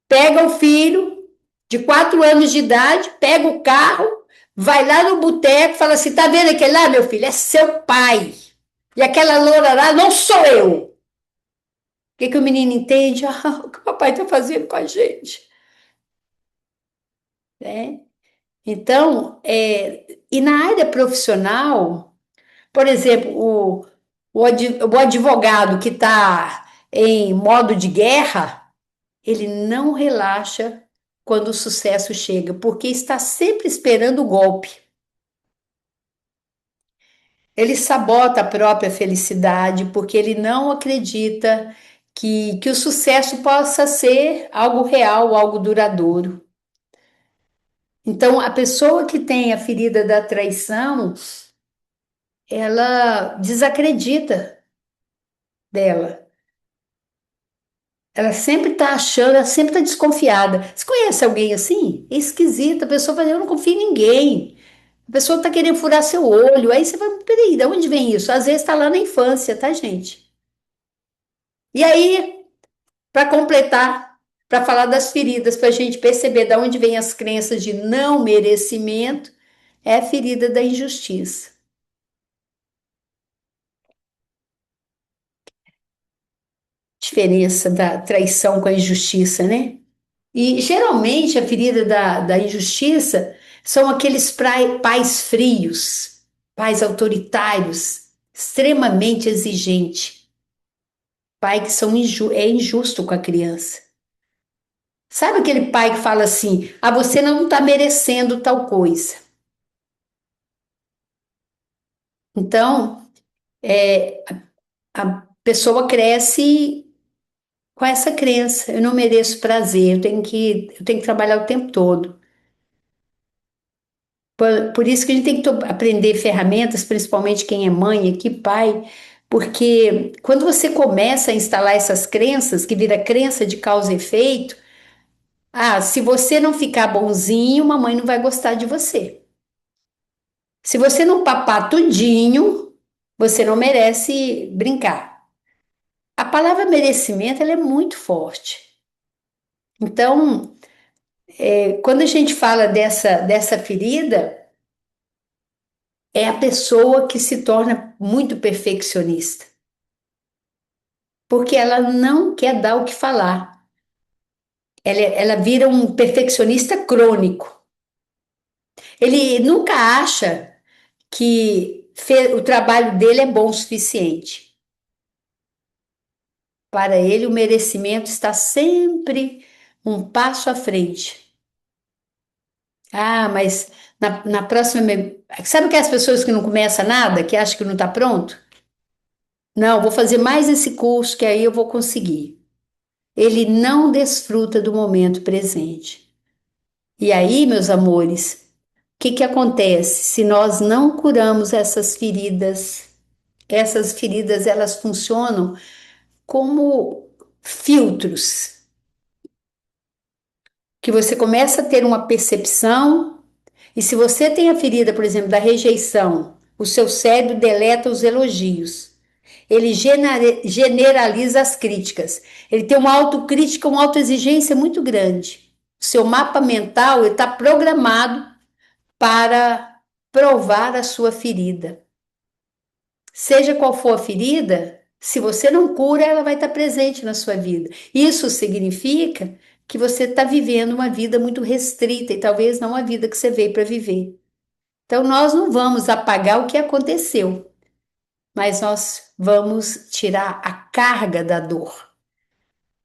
pega o filho de 4 anos de idade, pega o carro, vai lá no boteco, fala assim: tá vendo aquele lá, meu filho? É seu pai. E aquela loura lá não sou eu. O que o menino entende? Ah, o que o papai está fazendo com a gente. Né? Então, e na área profissional, por exemplo, o advogado que está em modo de guerra, ele não relaxa quando o sucesso chega, porque está sempre esperando o golpe. Ele sabota a própria felicidade, porque ele não acredita que o sucesso possa ser algo real, algo duradouro. Então, a pessoa que tem a ferida da traição, ela desacredita dela. Ela sempre está achando, ela sempre está desconfiada. Você conhece alguém assim? É esquisito. A pessoa fala: eu não confio em ninguém. A pessoa está querendo furar seu olho. Aí você vai: peraí, de onde vem isso? Às vezes está lá na infância, tá, gente? E aí, para completar, para falar das feridas, para a gente perceber de onde vem as crenças de não merecimento, é a ferida da injustiça. Diferença da traição com a injustiça, né? E geralmente a ferida da injustiça são aqueles pais frios, pais autoritários, extremamente exigentes, pai que é injusto com a criança. Sabe aquele pai que fala assim: ah, você não está merecendo tal coisa. Então, a pessoa cresce com essa crença: eu não mereço prazer, eu tenho que trabalhar o tempo todo. Por isso que a gente tem que aprender ferramentas, principalmente quem é mãe aqui, pai, porque quando você começa a instalar essas crenças, que vira crença de causa e efeito, ah, se você não ficar bonzinho, mamãe não vai gostar de você. Se você não papar tudinho, você não merece brincar. A palavra merecimento, ela é muito forte. Então, quando a gente fala dessa ferida, é a pessoa que se torna muito perfeccionista, porque ela não quer dar o que falar. Ela vira um perfeccionista crônico. Ele nunca acha que o trabalho dele é bom o suficiente. Para ele, o merecimento está sempre um passo à frente. Ah, mas na próxima. Sabe aquelas pessoas que não começam nada, que acham que não está pronto? Não, vou fazer mais esse curso que aí eu vou conseguir. Ele não desfruta do momento presente. E aí, meus amores, o que que acontece se nós não curamos essas feridas? Essas feridas, elas funcionam como filtros, que você começa a ter uma percepção, e se você tem a ferida, por exemplo, da rejeição, o seu cérebro deleta os elogios. Ele generaliza as críticas. Ele tem uma autocrítica, uma autoexigência muito grande. O seu mapa mental está programado para provar a sua ferida. Seja qual for a ferida, Se você não cura, ela vai estar presente na sua vida. Isso significa que você está vivendo uma vida muito restrita e talvez não a vida que você veio para viver. Então, nós não vamos apagar o que aconteceu, mas nós vamos tirar a carga da dor.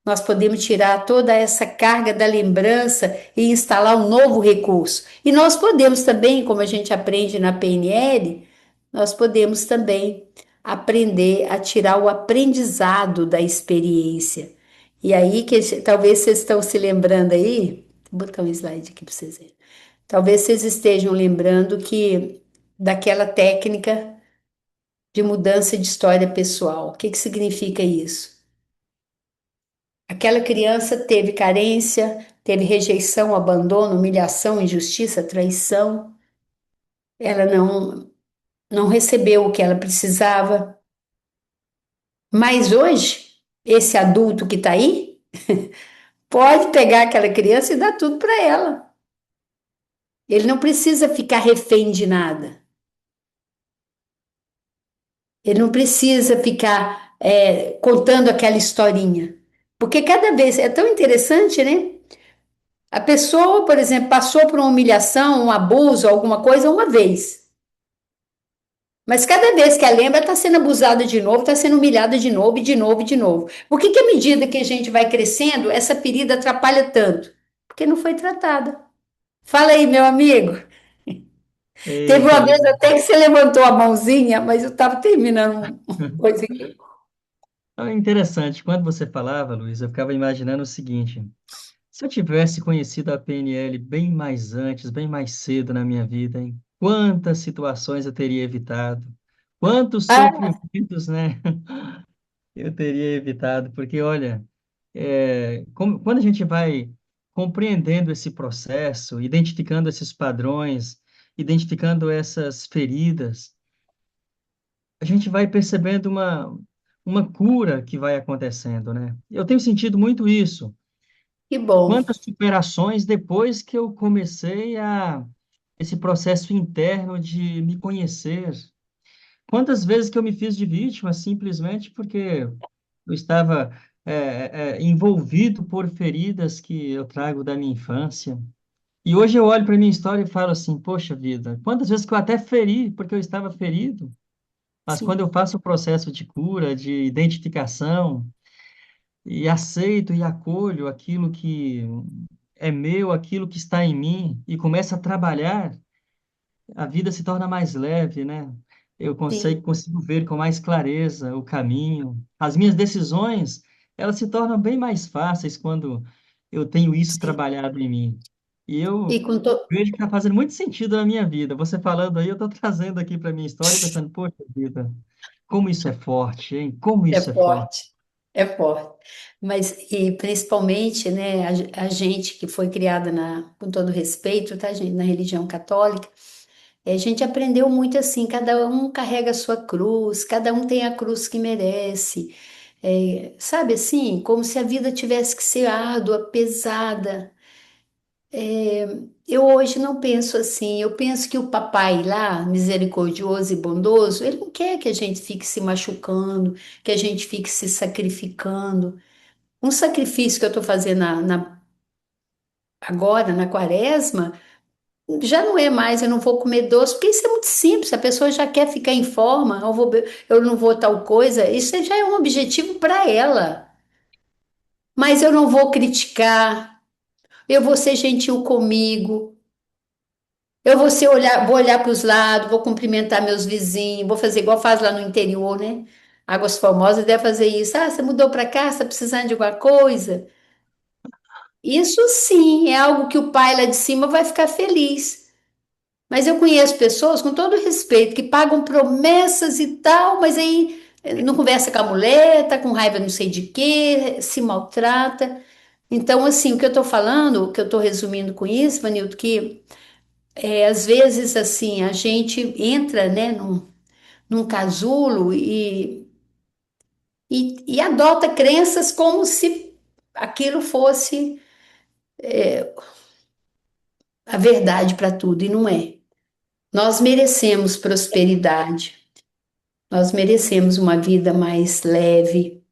Nós podemos tirar toda essa carga da lembrança e instalar um novo recurso. E nós podemos também, como a gente aprende na PNL, nós podemos também aprender a tirar o aprendizado da experiência. E aí, talvez vocês estão se lembrando aí, vou botar um slide aqui para vocês verem. Talvez vocês estejam lembrando que daquela técnica de mudança de história pessoal. O que que significa isso? Aquela criança teve carência, teve rejeição, abandono, humilhação, injustiça, traição. Ela não recebeu o que ela precisava. Mas hoje, esse adulto que está aí pode pegar aquela criança e dar tudo para ela. Ele não precisa ficar refém de nada. Ele não precisa ficar contando aquela historinha. Porque cada vez é tão interessante, né? A pessoa, por exemplo, passou por uma humilhação, um abuso, alguma coisa uma vez. Mas cada vez que ela lembra, está sendo abusada de novo, está sendo humilhada de novo, e de novo, e de novo. Por que que à medida que a gente vai crescendo, essa ferida atrapalha tanto? Porque não foi tratada. Fala aí, meu amigo. Teve Eita, uma vez Lu. até que você levantou a mãozinha, mas eu estava terminando uma coisa aqui. É interessante, quando você falava, Luiz, eu ficava imaginando o seguinte: se eu tivesse conhecido a PNL bem mais antes, bem mais cedo na minha vida, hein? Quantas situações eu teria evitado, quantos Ah, sofrimentos, né, eu teria evitado, porque olha, quando a gente vai compreendendo esse processo, identificando esses padrões, identificando essas feridas, a gente vai percebendo uma cura que vai acontecendo, né? Eu tenho sentido muito isso. que bom. Quantas superações depois que eu comecei esse processo interno de me conhecer. Quantas vezes que eu me fiz de vítima simplesmente porque eu estava envolvido por feridas que eu trago da minha infância. E hoje eu olho para minha história e falo assim, poxa vida, quantas vezes que eu até feri porque eu estava ferido, mas quando Sim, eu faço o processo de cura, de identificação, e aceito e acolho aquilo que é meu, aquilo que está em mim, e começo a trabalhar, a vida se torna mais leve, né? Eu sim, consigo ver com mais clareza o caminho. As minhas decisões, elas se tornam bem mais fáceis quando eu tenho isso sim. trabalhado em mim. E E eu com to... vejo que está fazendo muito sentido na minha vida. Você falando aí, eu estou trazendo aqui para minha história e pensando, poxa vida, como isso é forte, hein? Como É isso é forte. forte, é forte. Mas, e principalmente, né, a gente que foi criada com todo respeito, tá, gente, na religião católica, a gente aprendeu muito assim, cada um carrega a sua cruz, cada um tem a cruz que merece. Sabe assim, como se a vida tivesse que ser árdua, pesada. Eu hoje não penso assim, eu penso que o papai lá, misericordioso e bondoso, ele não quer que a gente fique se machucando, que a gente fique se sacrificando. Um sacrifício que eu estou fazendo agora, na quaresma, já não é mais, eu não vou comer doce, porque isso é muito simples, a pessoa já quer ficar em forma, eu não vou tal coisa, isso já é um objetivo para ela. Mas eu não vou criticar, eu vou ser gentil comigo. Eu vou olhar para os lados, vou cumprimentar meus vizinhos, vou fazer igual faz lá no interior, né? Águas Formosas deve fazer isso. Ah, você mudou para cá, você está precisando de alguma coisa? Isso sim é algo que o pai lá de cima vai ficar feliz. Mas eu conheço pessoas, com todo respeito, que pagam promessas e tal, mas aí não conversa com a mulher, tá com raiva não sei de quê, se maltrata. Então, assim, o que eu estou falando, o que eu estou resumindo com isso, Vanildo, que às vezes assim a gente entra, né, num casulo e adota crenças como se aquilo fosse a verdade para tudo, e não é. Nós merecemos prosperidade, Nós merecemos uma vida mais leve.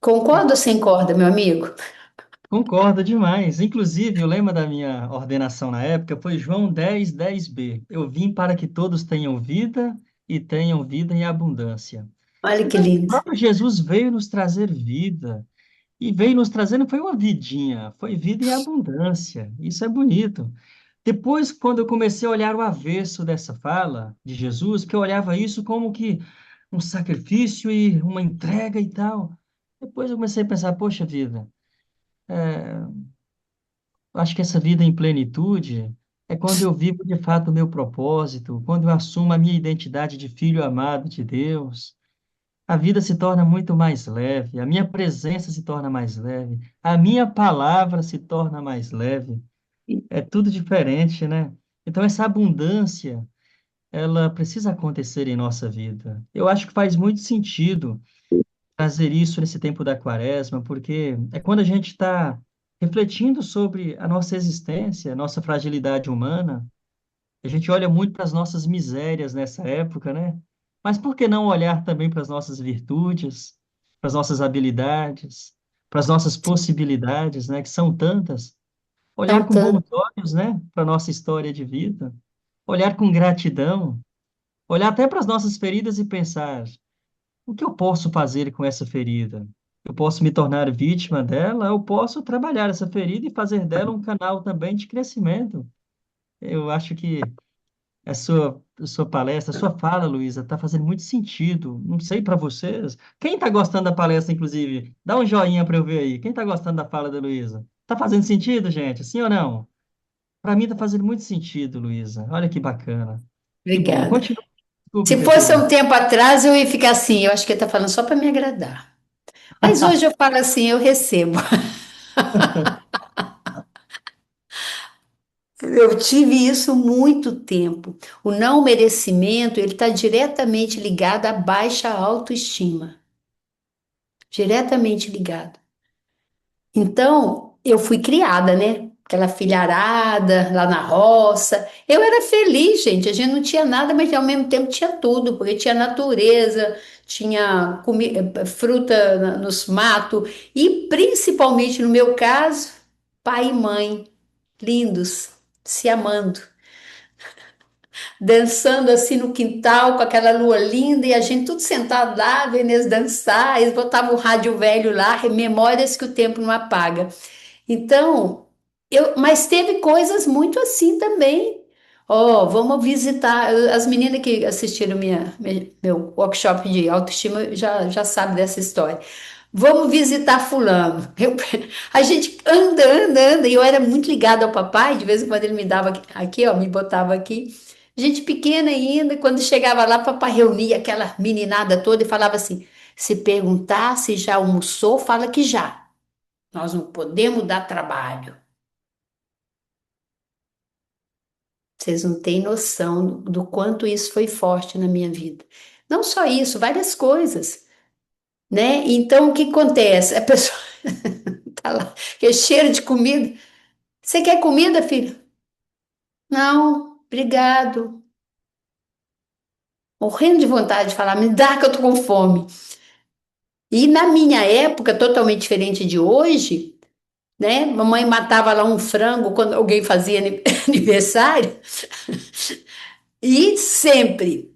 Concorda ou sem corda, meu amigo? Concordo demais. Inclusive, o lema da minha ordenação na época foi João 10:10b. Eu vim para que todos tenham vida e tenham vida em abundância. Olha que Então, o lindo. próprio Jesus veio nos trazer vida. E veio nos trazer, não foi uma vidinha, foi vida em abundância. Isso é bonito. Depois, quando eu comecei a olhar o avesso dessa fala de Jesus, que eu olhava isso como que um sacrifício e uma entrega e tal. Depois eu comecei a pensar, poxa vida, acho que essa vida em plenitude é quando eu vivo de fato o meu propósito, quando eu assumo a minha identidade de filho amado de Deus. A vida se torna muito mais leve, a minha presença se torna mais leve, a minha palavra se torna mais leve. É tudo diferente, né? Então, essa abundância, ela precisa acontecer em nossa vida. Eu acho que faz muito sentido trazer isso nesse tempo da quaresma, porque é quando a gente está refletindo sobre a nossa existência, a nossa fragilidade humana. A gente olha muito para as nossas misérias nessa época, né? Mas por que não olhar também para as nossas virtudes, para as nossas habilidades, para as nossas possibilidades, né? Que são tantas. Olhar São com bons tantos. olhos, né? Para a nossa história de vida. Olhar com gratidão. Olhar até para as nossas feridas e pensar: o que eu posso fazer com essa ferida? Eu posso me tornar vítima dela, eu posso trabalhar essa ferida e fazer dela um canal também de crescimento. Eu acho que a sua palestra, a sua fala, Luísa, está fazendo muito sentido. Não sei para vocês. Quem está gostando da palestra, inclusive? Dá um joinha para eu ver aí. Quem está gostando da fala da Luísa? Está fazendo sentido, gente? Sim ou não? Para mim está fazendo muito sentido, Luísa. Olha que bacana. Que bom. Obrigada. Continua. Desculpe Se fosse interromper. um tempo atrás, eu ia ficar assim, eu acho que ele está falando só para me agradar. Mas hoje eu falo assim, eu recebo. Eu tive isso muito tempo. O não merecimento, ele está diretamente ligado à baixa autoestima. Diretamente ligado. Então, eu fui criada, né? Aquela filharada lá na roça. Eu era feliz, gente. A gente não tinha nada, mas ao mesmo tempo tinha tudo, porque tinha natureza, tinha fruta nos matos e principalmente no meu caso, pai e mãe, lindos, se amando, dançando assim no quintal com aquela lua linda e a gente tudo sentado lá, vendo eles dançar. Eles botavam o rádio velho lá, memórias que o tempo não apaga. Então, mas teve coisas muito assim também. Ó, vamos visitar. As meninas que assistiram meu workshop de autoestima já sabem dessa história. Vamos visitar fulano. A gente anda, e eu era muito ligada ao papai, de vez em quando ele me dava aqui, ó, me botava aqui. Gente pequena ainda, quando chegava lá, papai reunia aquela meninada toda e falava assim: se perguntar se já almoçou, fala que já. Nós não podemos dar trabalho. Vocês não têm noção do quanto isso foi forte na minha vida. Não só isso, várias coisas, né? Então, o que acontece? A pessoa tá lá, que é cheiro de comida. Você quer comida, filho? Não, obrigado. Morrendo de vontade de falar, me dá que eu tô com fome. E na minha época, totalmente diferente de hoje, né? Mamãe matava lá um frango quando alguém fazia aniversário. E sempre,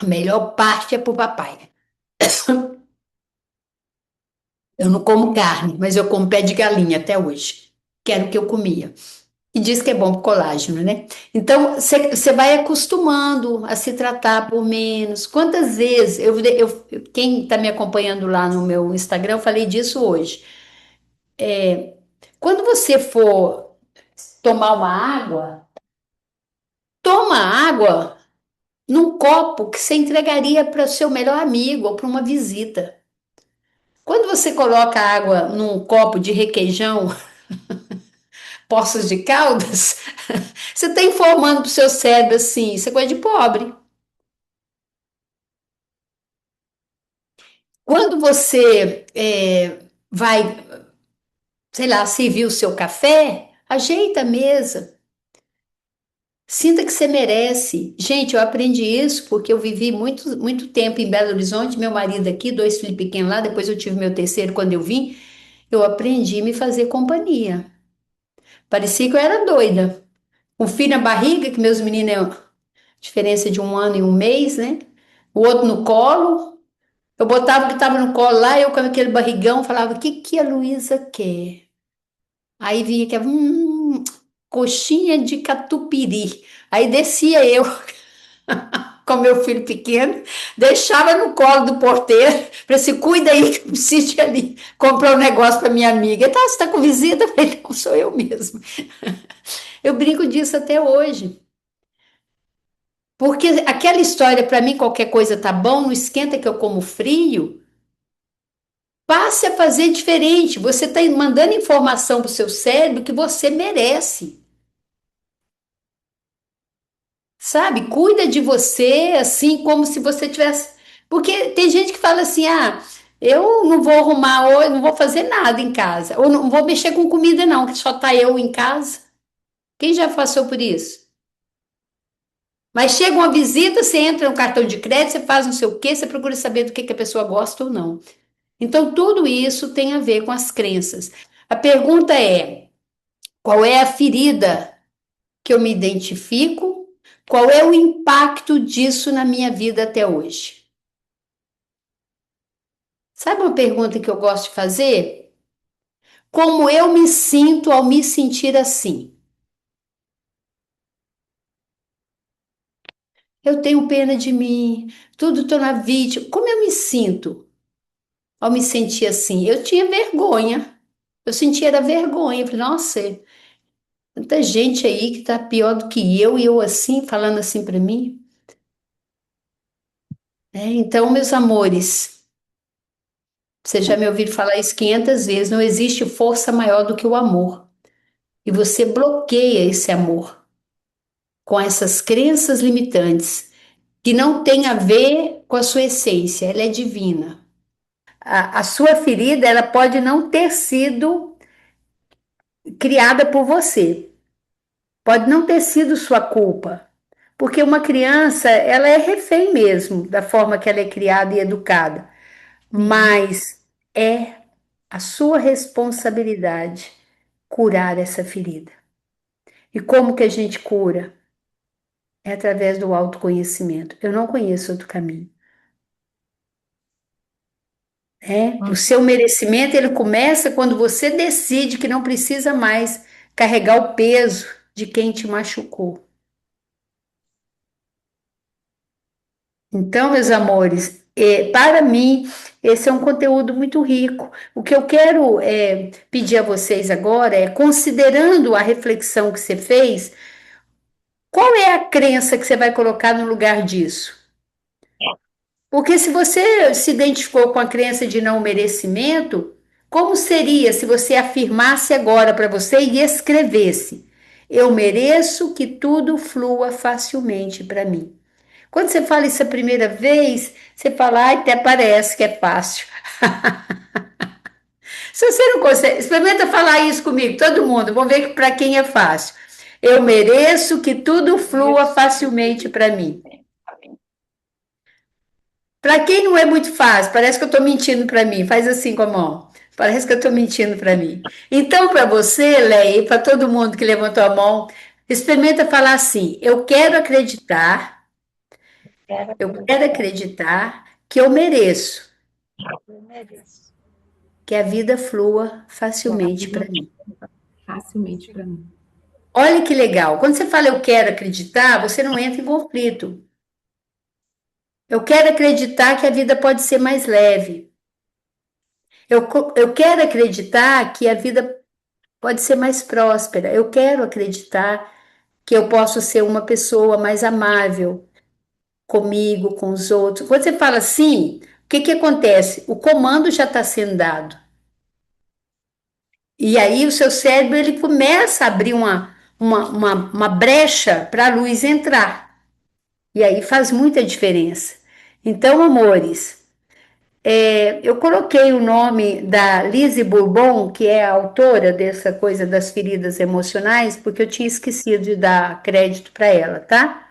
a melhor parte é pro papai. Eu não como carne, mas eu como pé de galinha até hoje, que era o que eu comia. E diz que é bom para colágeno, né? Então, você vai acostumando a se tratar por menos. Quantas vezes, quem está me acompanhando lá no meu Instagram, eu falei disso hoje. Quando você for tomar uma água, toma água num copo que você entregaria para o seu melhor amigo ou para uma visita. Quando você coloca água num copo de requeijão, Poços de Caldas, você está informando para o seu cérebro assim, isso é coisa de pobre. Quando você vai, sei lá, servir o seu café, ajeita a mesa. Sinta que você merece. Gente, eu aprendi isso porque eu vivi muito, muito tempo em Belo Horizonte, meu marido aqui, dois filhos pequenos lá, depois eu tive meu terceiro quando eu vim. Eu aprendi a me fazer companhia. Parecia que eu era doida. Um filho na barriga, que meus meninos é diferença de um ano e um mês, né? O outro no colo. Eu botava o que estava no colo lá, eu com aquele barrigão falava: o que que a Luísa quer? Aí vinha que coxinha de catupiry. Aí descia eu com meu filho pequeno, deixava no colo do porteiro, para se cuida aí que eu preciso ir ali comprar um negócio para minha amiga. Ele tá, você está com visita? Eu falei, não, sou eu mesmo. Eu brinco disso até hoje. Porque aquela história, para mim, qualquer coisa tá bom, não esquenta que eu como frio. Passe a fazer diferente. Você está mandando informação para o seu cérebro que você merece. Sabe? Cuida de você, assim, como se você tivesse. Porque tem gente que fala assim: ah, eu não vou arrumar hoje, não vou fazer nada em casa. Ou não vou mexer com comida, não, que só tá eu em casa. Quem já passou por isso? Mas chega uma visita, você entra no cartão de crédito, você faz não sei o quê, você procura saber do que a pessoa gosta ou não. Então, tudo isso tem a ver com as crenças. A pergunta é: qual é a ferida que eu me identifico? Qual é o impacto disso na minha vida até hoje? Sabe uma pergunta que eu gosto de fazer? Como eu me sinto ao me sentir assim? Eu tenho pena de mim, tudo estou na vítima. Como eu me sinto ao me sentir assim? Eu tinha vergonha. Eu sentia era vergonha. Eu falei, nossa, tanta gente aí que tá pior do que eu e eu assim, falando assim para mim. Então, meus amores, você já me ouviu falar isso 500 vezes, não existe força maior do que o amor. E você bloqueia esse amor com essas crenças limitantes que não tem a ver com a sua essência, ela é divina. A sua ferida, ela pode não ter sido criada por você, pode não ter sido sua culpa, porque uma criança, ela é refém mesmo da forma que ela é criada e educada, Sim. mas é a sua responsabilidade curar essa ferida. E como que a gente cura? É através do autoconhecimento. Eu não conheço outro caminho. O Nossa, seu merecimento, ele começa quando você decide que não precisa mais carregar o peso de quem te machucou. Então, meus amores, para mim, esse é um conteúdo muito rico. O que eu quero pedir a vocês agora é, considerando a reflexão que você fez, qual é a crença que você vai colocar no lugar disso? Porque se você se identificou com a crença de não merecimento, como seria se você afirmasse agora para você e escrevesse: eu mereço que tudo flua facilmente para mim. Quando você fala isso a primeira vez, você fala, ai, até parece que é fácil. Se você não consegue, experimenta falar isso comigo, todo mundo, vamos ver para quem é fácil. Eu mereço que tudo flua isso. facilmente para mim. Para quem não é muito fácil, parece que eu estou mentindo para mim. Faz assim com a mão. Parece que eu estou mentindo para mim. Então, para você, Leia, e para todo mundo que levantou a mão, experimenta falar assim: Quero eu quero acreditar acreditar que eu mereço que eu mereço. que a vida flua Que a facilmente vida para mim. facilmente para mim. Olha que legal. Quando você fala eu quero acreditar, você não entra em conflito. Eu quero acreditar que a vida pode ser mais leve. Eu quero acreditar que a vida pode ser mais próspera. Eu quero acreditar que eu posso ser uma pessoa mais amável comigo, com os outros. Quando você fala assim, o que que acontece? O comando já está sendo dado. E aí o seu cérebro ele começa a abrir uma brecha para a luz entrar. E aí faz muita diferença. Então, amores, Eu coloquei o nome da Lise Bourbon, que é a autora dessa coisa das feridas emocionais, porque eu tinha esquecido de dar crédito para ela, tá?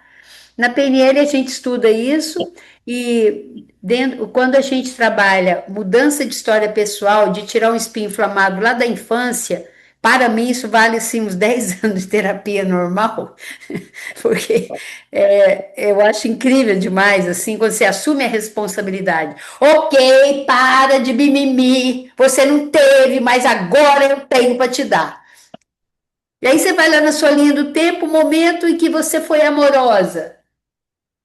Na PNL a gente estuda isso e quando a gente trabalha mudança de história pessoal, de tirar um espinho inflamado lá da infância, para mim isso vale assim, uns 10 anos de terapia normal, porque eu acho incrível demais assim, quando você assume a responsabilidade. Ok, para de mimimi, você não teve, mas agora eu tenho para te dar. E aí você vai lá na sua linha do tempo, o momento em que você foi amorosa.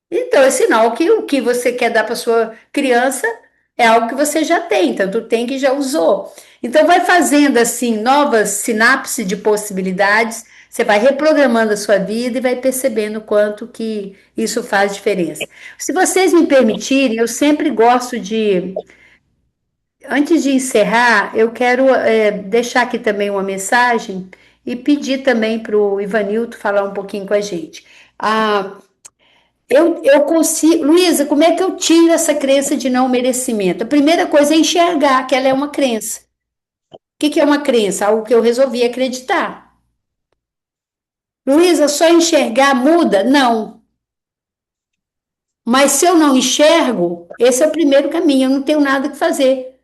Então, é sinal que o que você quer dar para sua criança é algo que você já tem, tanto tem que já usou. Então, vai fazendo assim novas sinapses de possibilidades, você vai reprogramando a sua vida e vai percebendo o quanto que isso faz diferença. Se vocês me permitirem, eu sempre gosto de, antes de encerrar, eu quero deixar aqui também uma mensagem e pedir também para o Ivanildo falar um pouquinho com a gente. Ah, eu consigo. Luísa, como é que eu tiro essa crença de não merecimento? A primeira coisa é enxergar que ela é uma crença. O que é uma crença? Algo que eu resolvi acreditar. Luísa, só enxergar muda? Não. Mas se eu não enxergo, esse é o primeiro caminho, eu não tenho nada que fazer.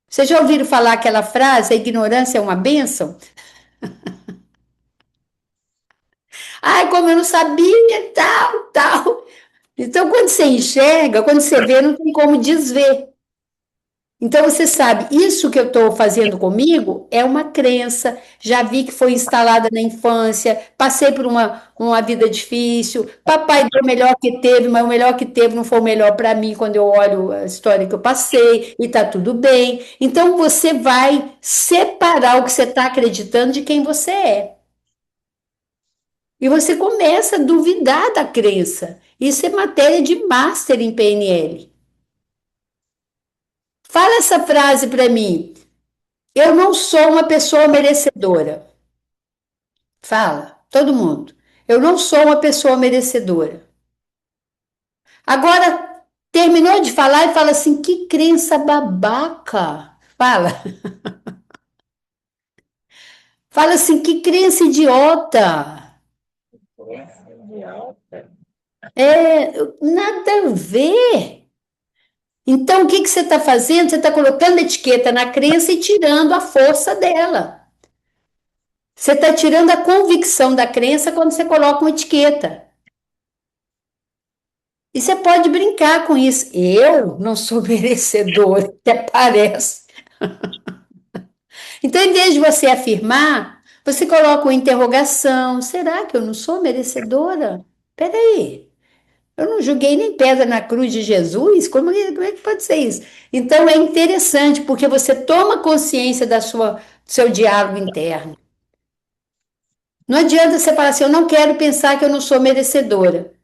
Vocês já ouviram falar aquela frase, a ignorância é uma bênção? Ai, como eu não sabia, tal, tal. Então, quando você enxerga, quando você vê, não tem como desver. Então você sabe, isso que eu estou fazendo comigo é uma crença. Já vi que foi instalada na infância, passei por uma vida difícil. Papai deu o melhor que teve, mas o melhor que teve não foi o melhor para mim quando eu olho a história que eu passei, e está tudo bem. Então você vai separar o que você está acreditando de quem você é. E você começa a duvidar da crença. Isso é matéria de master em PNL. Fala essa frase para mim. Eu não sou uma pessoa merecedora. Fala, todo mundo. Eu não sou uma pessoa merecedora. Agora, terminou de falar e fala assim: que crença babaca. Fala. Fala assim: que crença idiota. Esse idiota. Nada a ver. Então, o que que você está fazendo? Você está colocando etiqueta na crença e tirando a força dela. Você está tirando a convicção da crença quando você coloca uma etiqueta. E você pode brincar com isso. Eu não sou merecedor, até parece. Então, em vez de você afirmar, você coloca uma interrogação. Será que eu não sou merecedora? Peraí, eu não joguei nem pedra na cruz de Jesus? Como é que pode ser isso? Então, é interessante, porque você toma consciência do seu diálogo interno. Não adianta você falar assim, eu não quero pensar que eu não sou merecedora.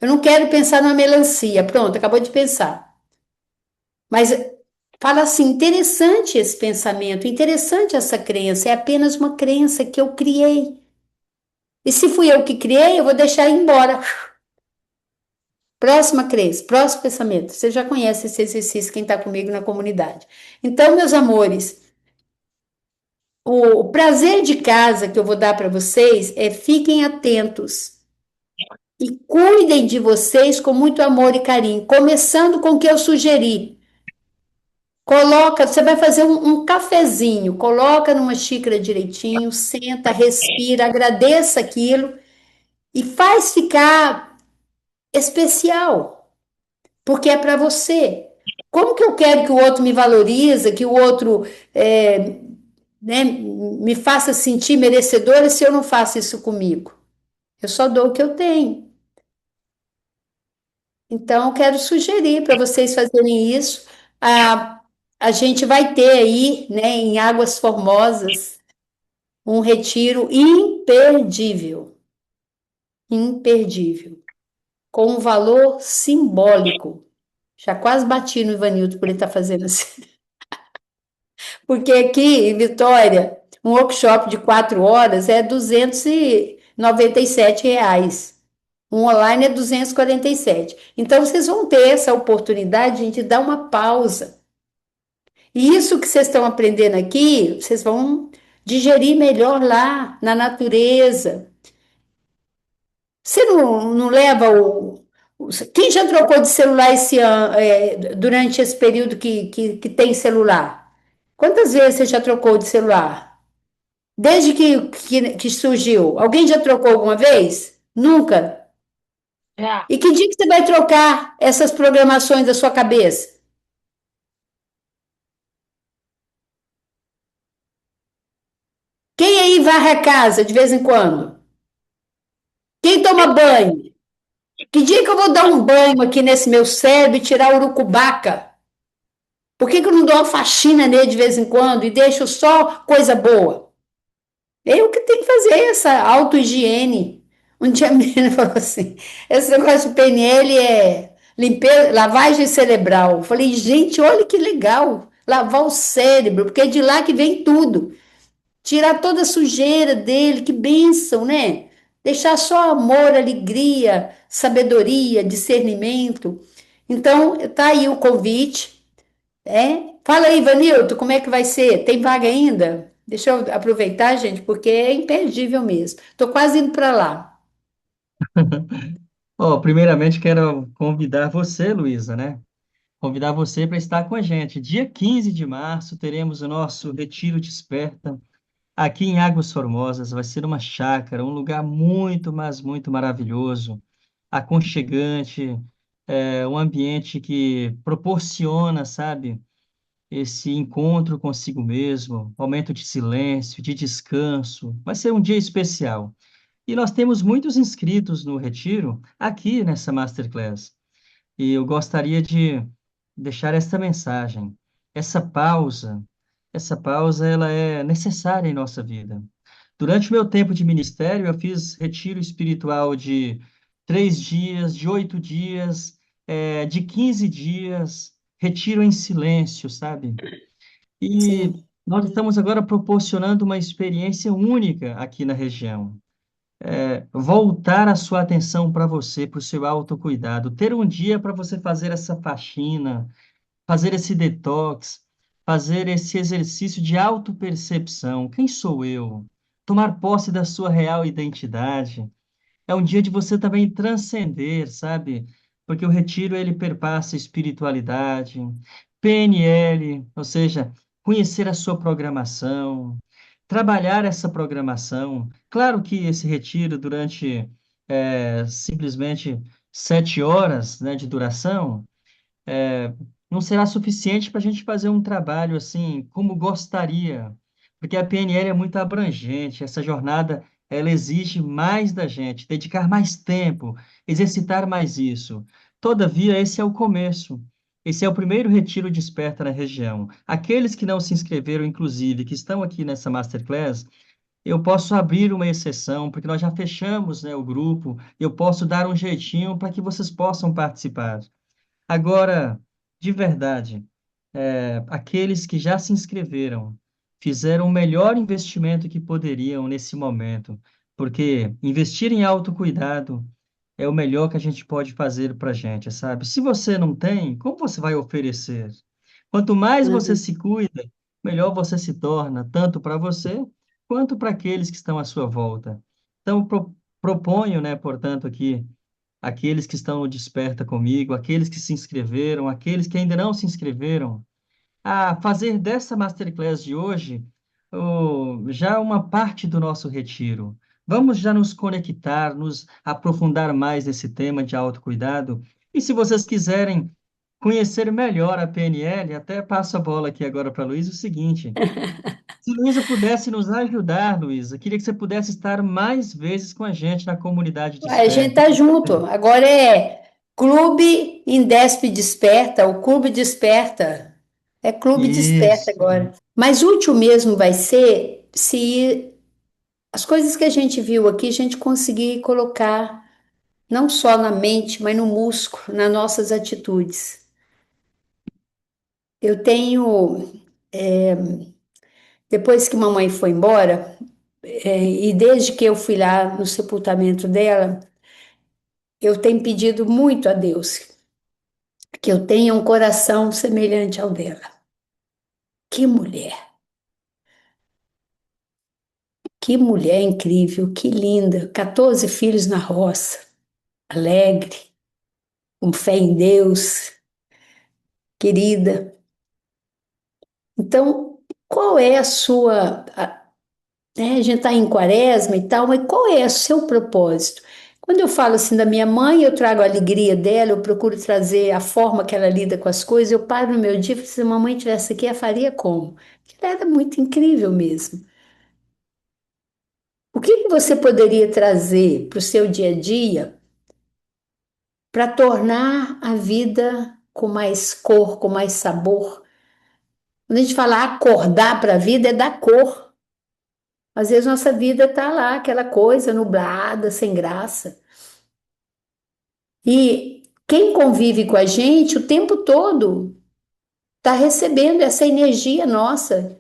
Eu não quero pensar numa melancia. Pronto, acabou de pensar. Mas fala assim, interessante esse pensamento, interessante essa crença, é apenas uma crença que eu criei. E se fui eu que criei, eu vou deixar ir embora. Próxima crença, próximo pensamento. Você já conhece esse exercício, quem está comigo na comunidade. Então, meus amores, o prazer de casa que eu vou dar para vocês é fiquem atentos e cuidem de vocês com muito amor e carinho, começando com o que eu sugeri. Coloca, você vai fazer um cafezinho, coloca numa xícara direitinho, senta, respira, agradeça aquilo e faz ficar especial, porque é para você. Como que eu quero que o outro me valorize, que o outro né, me faça sentir merecedora se eu não faço isso comigo? Eu só dou o que eu tenho. Então, eu quero sugerir para vocês fazerem isso. A gente vai ter aí, né, em Águas Formosas, um retiro imperdível, imperdível, com um valor simbólico. Já quase bati no Ivanildo por ele estar fazendo assim. Porque aqui em Vitória, um workshop de 4 horas é R$ 297. Um online é 247. Então, vocês vão ter essa oportunidade de dar uma pausa. E isso que vocês estão aprendendo aqui, vocês vão digerir melhor lá na natureza. Você não leva Quem já trocou de celular esse ano, durante esse período que tem celular? Quantas vezes você já trocou de celular? Desde que surgiu? Alguém já trocou alguma vez? Nunca? Já. E que dia que você vai trocar essas programações da sua cabeça? Quem aí varre a casa de vez em quando? Quem toma banho? Que dia que eu vou dar um banho aqui nesse meu cérebro e tirar o urucubaca? Por que que eu não dou uma faxina nele de vez em quando e deixo só coisa boa? Eu que tenho que fazer essa auto-higiene. Um dia a menina falou assim: esse negócio de PNL é limpeza, lavagem cerebral. Eu falei, gente, olha que legal, lavar o cérebro, porque é de lá que vem tudo. Tirar toda a sujeira dele, que bênção, né? Deixar só amor, alegria, sabedoria, discernimento. Então, tá aí o convite. Fala aí, Vanilton, como é que vai ser? Tem vaga ainda? Deixa eu aproveitar, gente, porque é imperdível mesmo. Estou quase indo para lá. Ó, primeiramente quero convidar você, Luísa, né? Convidar você para estar com a gente. Dia 15 de março teremos o nosso Retiro Desperta aqui em Águas Formosas. Vai ser uma chácara, um lugar muito, mas muito maravilhoso, aconchegante, um ambiente que proporciona, sabe, esse encontro consigo mesmo, momento de silêncio, de descanso. Vai ser um dia especial. E nós temos muitos inscritos no retiro aqui nessa Masterclass. E eu gostaria de deixar esta mensagem. Essa pausa, essa pausa, ela é necessária em nossa vida. Durante o meu tempo de ministério, eu fiz retiro espiritual de 3 dias, de 8 dias, de 15 dias, retiro em silêncio, sabe? E Sim. nós estamos agora proporcionando uma experiência única aqui na região. Voltar a sua atenção para você, para o seu autocuidado, ter um dia para você fazer essa faxina, fazer esse detox, fazer esse exercício de autopercepção. Quem sou eu? Tomar posse da sua real identidade. É um dia de você também transcender, sabe? Porque o retiro ele perpassa espiritualidade, PNL, ou seja, conhecer a sua programação, trabalhar essa programação. Claro que esse retiro durante simplesmente 7 horas, né, de duração, não será suficiente para a gente fazer um trabalho assim como gostaria, porque a PNL é muito abrangente, essa jornada ela exige mais da gente, dedicar mais tempo, exercitar mais isso. Todavia, esse é o começo. Esse é o primeiro retiro Desperta na região. Aqueles que não se inscreveram, inclusive, que estão aqui nessa masterclass, eu posso abrir uma exceção, porque nós já fechamos, né, o grupo, eu posso dar um jeitinho para que vocês possam participar. Agora, de verdade, aqueles que já se inscreveram fizeram o melhor investimento que poderiam nesse momento, porque investir em autocuidado é o melhor que a gente pode fazer para a gente, sabe? Se você não tem, como você vai oferecer? Quanto mais você Uhum. se cuida, melhor você se torna, tanto para você quanto para aqueles que estão à sua volta. Então, proponho, né, portanto, aqui aqueles que estão no Desperta comigo, aqueles que se inscreveram, aqueles que ainda não se inscreveram, a fazer dessa masterclass de hoje já uma parte do nosso retiro. Vamos já nos conectar, nos aprofundar mais nesse tema de autocuidado. E se vocês quiserem conhecer melhor a PNL, até passo a bola aqui agora para a Luísa, o seguinte. Se Luísa pudesse nos ajudar, Luísa, queria que você pudesse estar mais vezes com a gente na comunidade A gente Desperta. tá junto. Agora é Clube Indesp Desperta, o Clube Desperta. É Clube Desperta Isso. agora. Mas útil mesmo vai ser se as coisas que a gente viu aqui, a gente conseguir colocar não só na mente, mas no músculo, nas nossas atitudes. Eu tenho, depois que mamãe foi embora, e desde que eu fui lá no sepultamento dela, eu tenho pedido muito a Deus que eu tenha um coração semelhante ao dela. Que mulher! Que mulher incrível, que linda. 14 filhos na roça, alegre, com fé em Deus, querida. Então, qual é a sua. Né, a gente está em quaresma e tal, mas qual é o seu propósito? Quando eu falo assim da minha mãe, eu trago a alegria dela, eu procuro trazer a forma que ela lida com as coisas. Eu paro no meu dia e falo, se a mamãe tivesse aqui, ela faria como? Ela era muito incrível mesmo. O que que você poderia trazer para o seu dia a dia para tornar a vida com mais cor, com mais sabor? Quando a gente fala acordar para a vida, é dar cor. Às vezes nossa vida está lá, aquela coisa nublada, sem graça. E quem convive com a gente o tempo todo está recebendo essa energia nossa.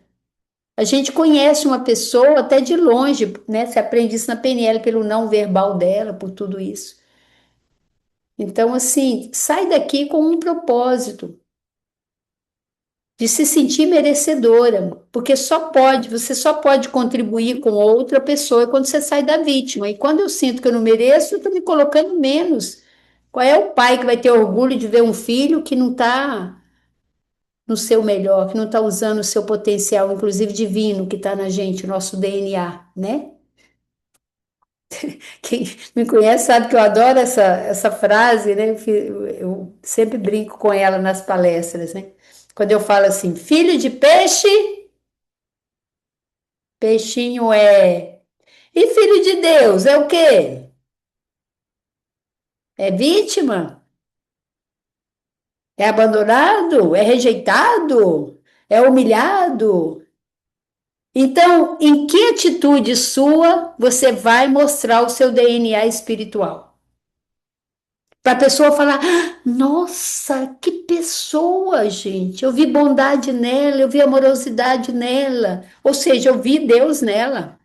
A gente conhece uma pessoa até de longe, né? Você aprende isso na PNL, pelo não verbal dela, por tudo isso. Então, assim, sai daqui com um propósito de se sentir merecedora, porque você só pode contribuir com outra pessoa quando você sai da vítima. E quando eu sinto que eu não mereço, eu estou me colocando menos. Qual é o pai que vai ter orgulho de ver um filho que não está no seu melhor, que não está usando o seu potencial, inclusive divino, que está na gente, o nosso DNA, né? Quem me conhece sabe que eu adoro essa frase, né? Eu sempre brinco com ela nas palestras, né? Quando eu falo assim, filho de peixe, peixinho é. E filho de Deus é o quê? É vítima? É abandonado? É rejeitado? É humilhado? Então, em que atitude sua você vai mostrar o seu DNA espiritual? Para a pessoa falar, "Ah, nossa, que pessoa, gente. Eu vi bondade nela, eu vi amorosidade nela. Ou seja, eu vi Deus nela.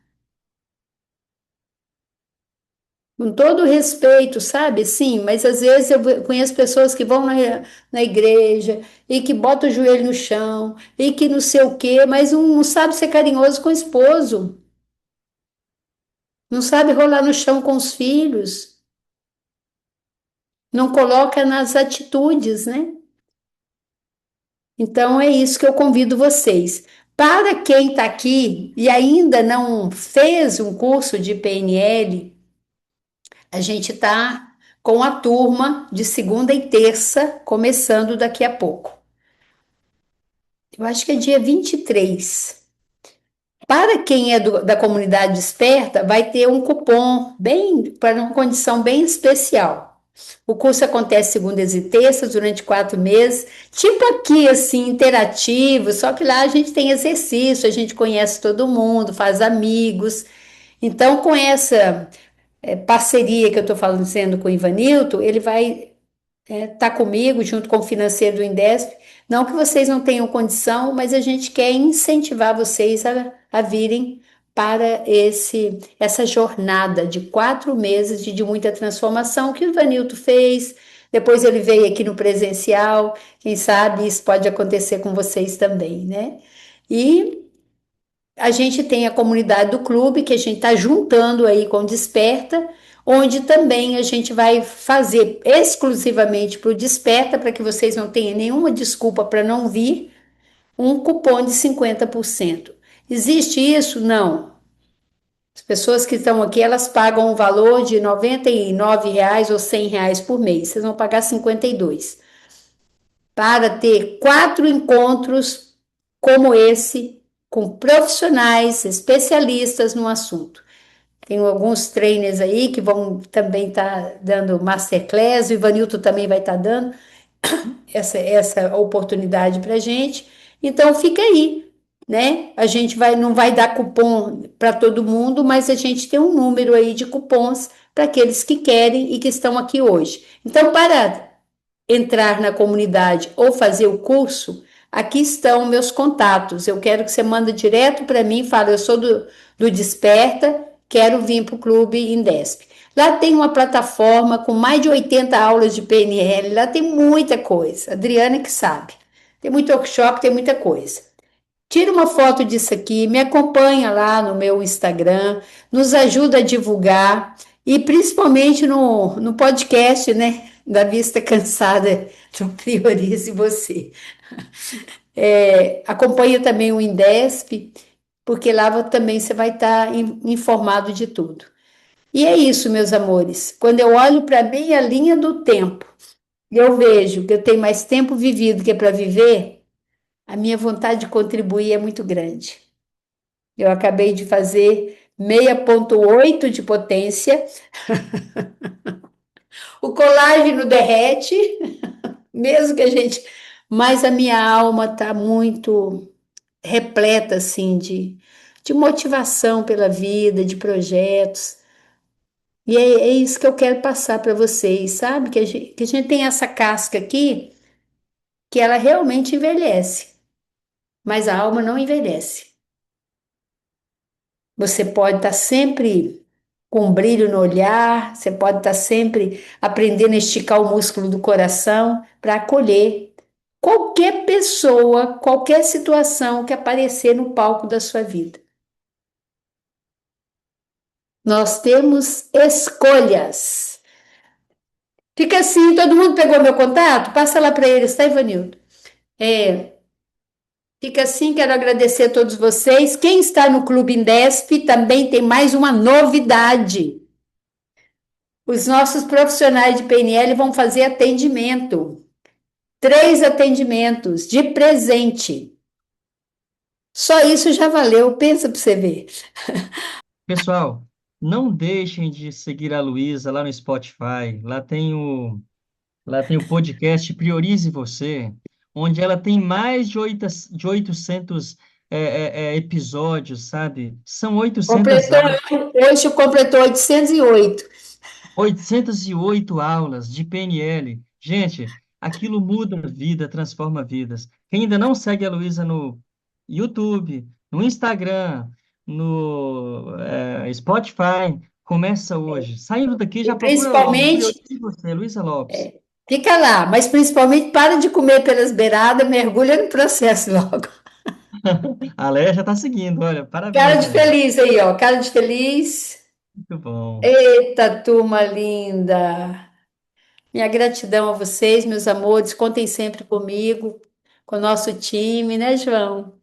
Com todo respeito, sabe? Sim, mas às vezes eu conheço pessoas que vão na igreja e que botam o joelho no chão e que não sei o quê, mas não sabe ser carinhoso com o esposo, não sabe rolar no chão com os filhos, não coloca nas atitudes, né? Então é isso que eu convido vocês. Para quem está aqui e ainda não fez um curso de PNL, a gente está com a turma de segunda e terça, começando daqui a pouco. Eu acho que é dia 23. Para quem é da comunidade desperta, vai ter um cupom bem para uma condição bem especial. O curso acontece segundas e terças durante 4 meses, tipo aqui assim, interativo, só que lá a gente tem exercício, a gente conhece todo mundo, faz amigos. Então, com essa parceria que eu estou fazendo com o Ivanilton, ele vai tá comigo, junto com o financeiro do Indesp. Não que vocês não tenham condição, mas a gente quer incentivar vocês a virem para essa jornada de 4 meses de muita transformação que o Ivanilton fez. Depois ele veio aqui no presencial. Quem sabe isso pode acontecer com vocês também, né? E a gente tem a comunidade do clube, que a gente está juntando aí com o Desperta, onde também a gente vai fazer exclusivamente para o Desperta, para que vocês não tenham nenhuma desculpa para não vir, um cupom de 50%. Existe isso? Não. As pessoas que estão aqui, elas pagam um valor de R$ 99 ou R$ 100 por mês. Vocês vão pagar 52 para ter 4 encontros como esse, com profissionais, especialistas no assunto. Tem alguns trainers aí que vão também estar dando masterclass, o Ivanilton também vai estar dando essa oportunidade para a gente. Então fica aí, né? A gente não vai dar cupom para todo mundo, mas a gente tem um número aí de cupons para aqueles que querem e que estão aqui hoje. Então, para entrar na comunidade ou fazer o curso, aqui estão meus contatos. Eu quero que você manda direto para mim, fala, eu sou do Desperta quero vir para o Clube Indesp. Lá tem uma plataforma com mais de 80 aulas de PNL, lá tem muita coisa. Adriana que sabe. Tem muito workshop, tem muita coisa. Tira uma foto disso aqui, me acompanha lá no meu Instagram, nos ajuda a divulgar e principalmente no podcast, né? Da Vista Cansada, do Priorize Você. Acompanha também o Indesp, porque lá também você vai estar informado de tudo. E é isso, meus amores. Quando eu olho para a minha linha do tempo e eu vejo que eu tenho mais tempo vivido que para viver, a minha vontade de contribuir é muito grande. Eu acabei de fazer 6,8 de potência, o colágeno derrete, mesmo que a gente. Mas a minha alma está muito repleta, assim, de motivação pela vida, de projetos. E é isso que eu quero passar para vocês, sabe? Que a gente tem essa casca aqui, que ela realmente envelhece, mas a alma não envelhece. Você pode estar sempre com um brilho no olhar, você pode estar sempre aprendendo a esticar o músculo do coração para acolher qualquer pessoa, qualquer situação que aparecer no palco da sua vida. Nós temos escolhas. Fica assim, todo mundo pegou meu contato? Passa lá para eles, tá, Ivanildo? É, fica assim, quero agradecer a todos vocês. Quem está no Clube Indesp também tem mais uma novidade. Os nossos profissionais de PNL vão fazer atendimento. 3 atendimentos de presente. Só isso já valeu, pensa para você ver. Pessoal, não deixem de seguir a Luísa lá no Spotify. Lá tem o podcast Priorize Você, onde ela tem mais de 800 episódios, sabe? São 800 Completou, hoje completou 808. 808 aulas de PNL. Gente, aquilo muda a vida, transforma vidas. Quem ainda não segue a Luísa no YouTube, no Instagram, no Spotify, começa hoje. Saindo daqui, E já procura logo. principalmente, Priorize você, Luísa Lopes. fica lá, mas principalmente para de comer pelas beiradas, mergulha no processo logo. A Léa já está seguindo, olha, Cara parabéns, de Léa. feliz aí, ó, cara de feliz. Muito bom. Eita, turma linda. Minha gratidão a vocês, meus amores. Contem sempre comigo, com o nosso time, né, João?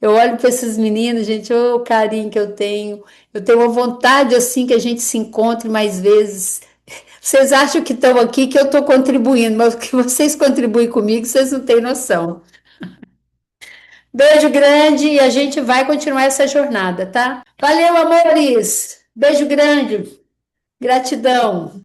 Eu olho para esses meninos, gente, o carinho que eu tenho. Eu tenho uma vontade assim que a gente se encontre mais vezes. Vocês acham que estão aqui que eu estou contribuindo, mas o que vocês contribuem comigo, vocês não têm noção. Beijo grande e a gente vai continuar essa jornada, tá? Valeu, amores! Beijo grande, gratidão.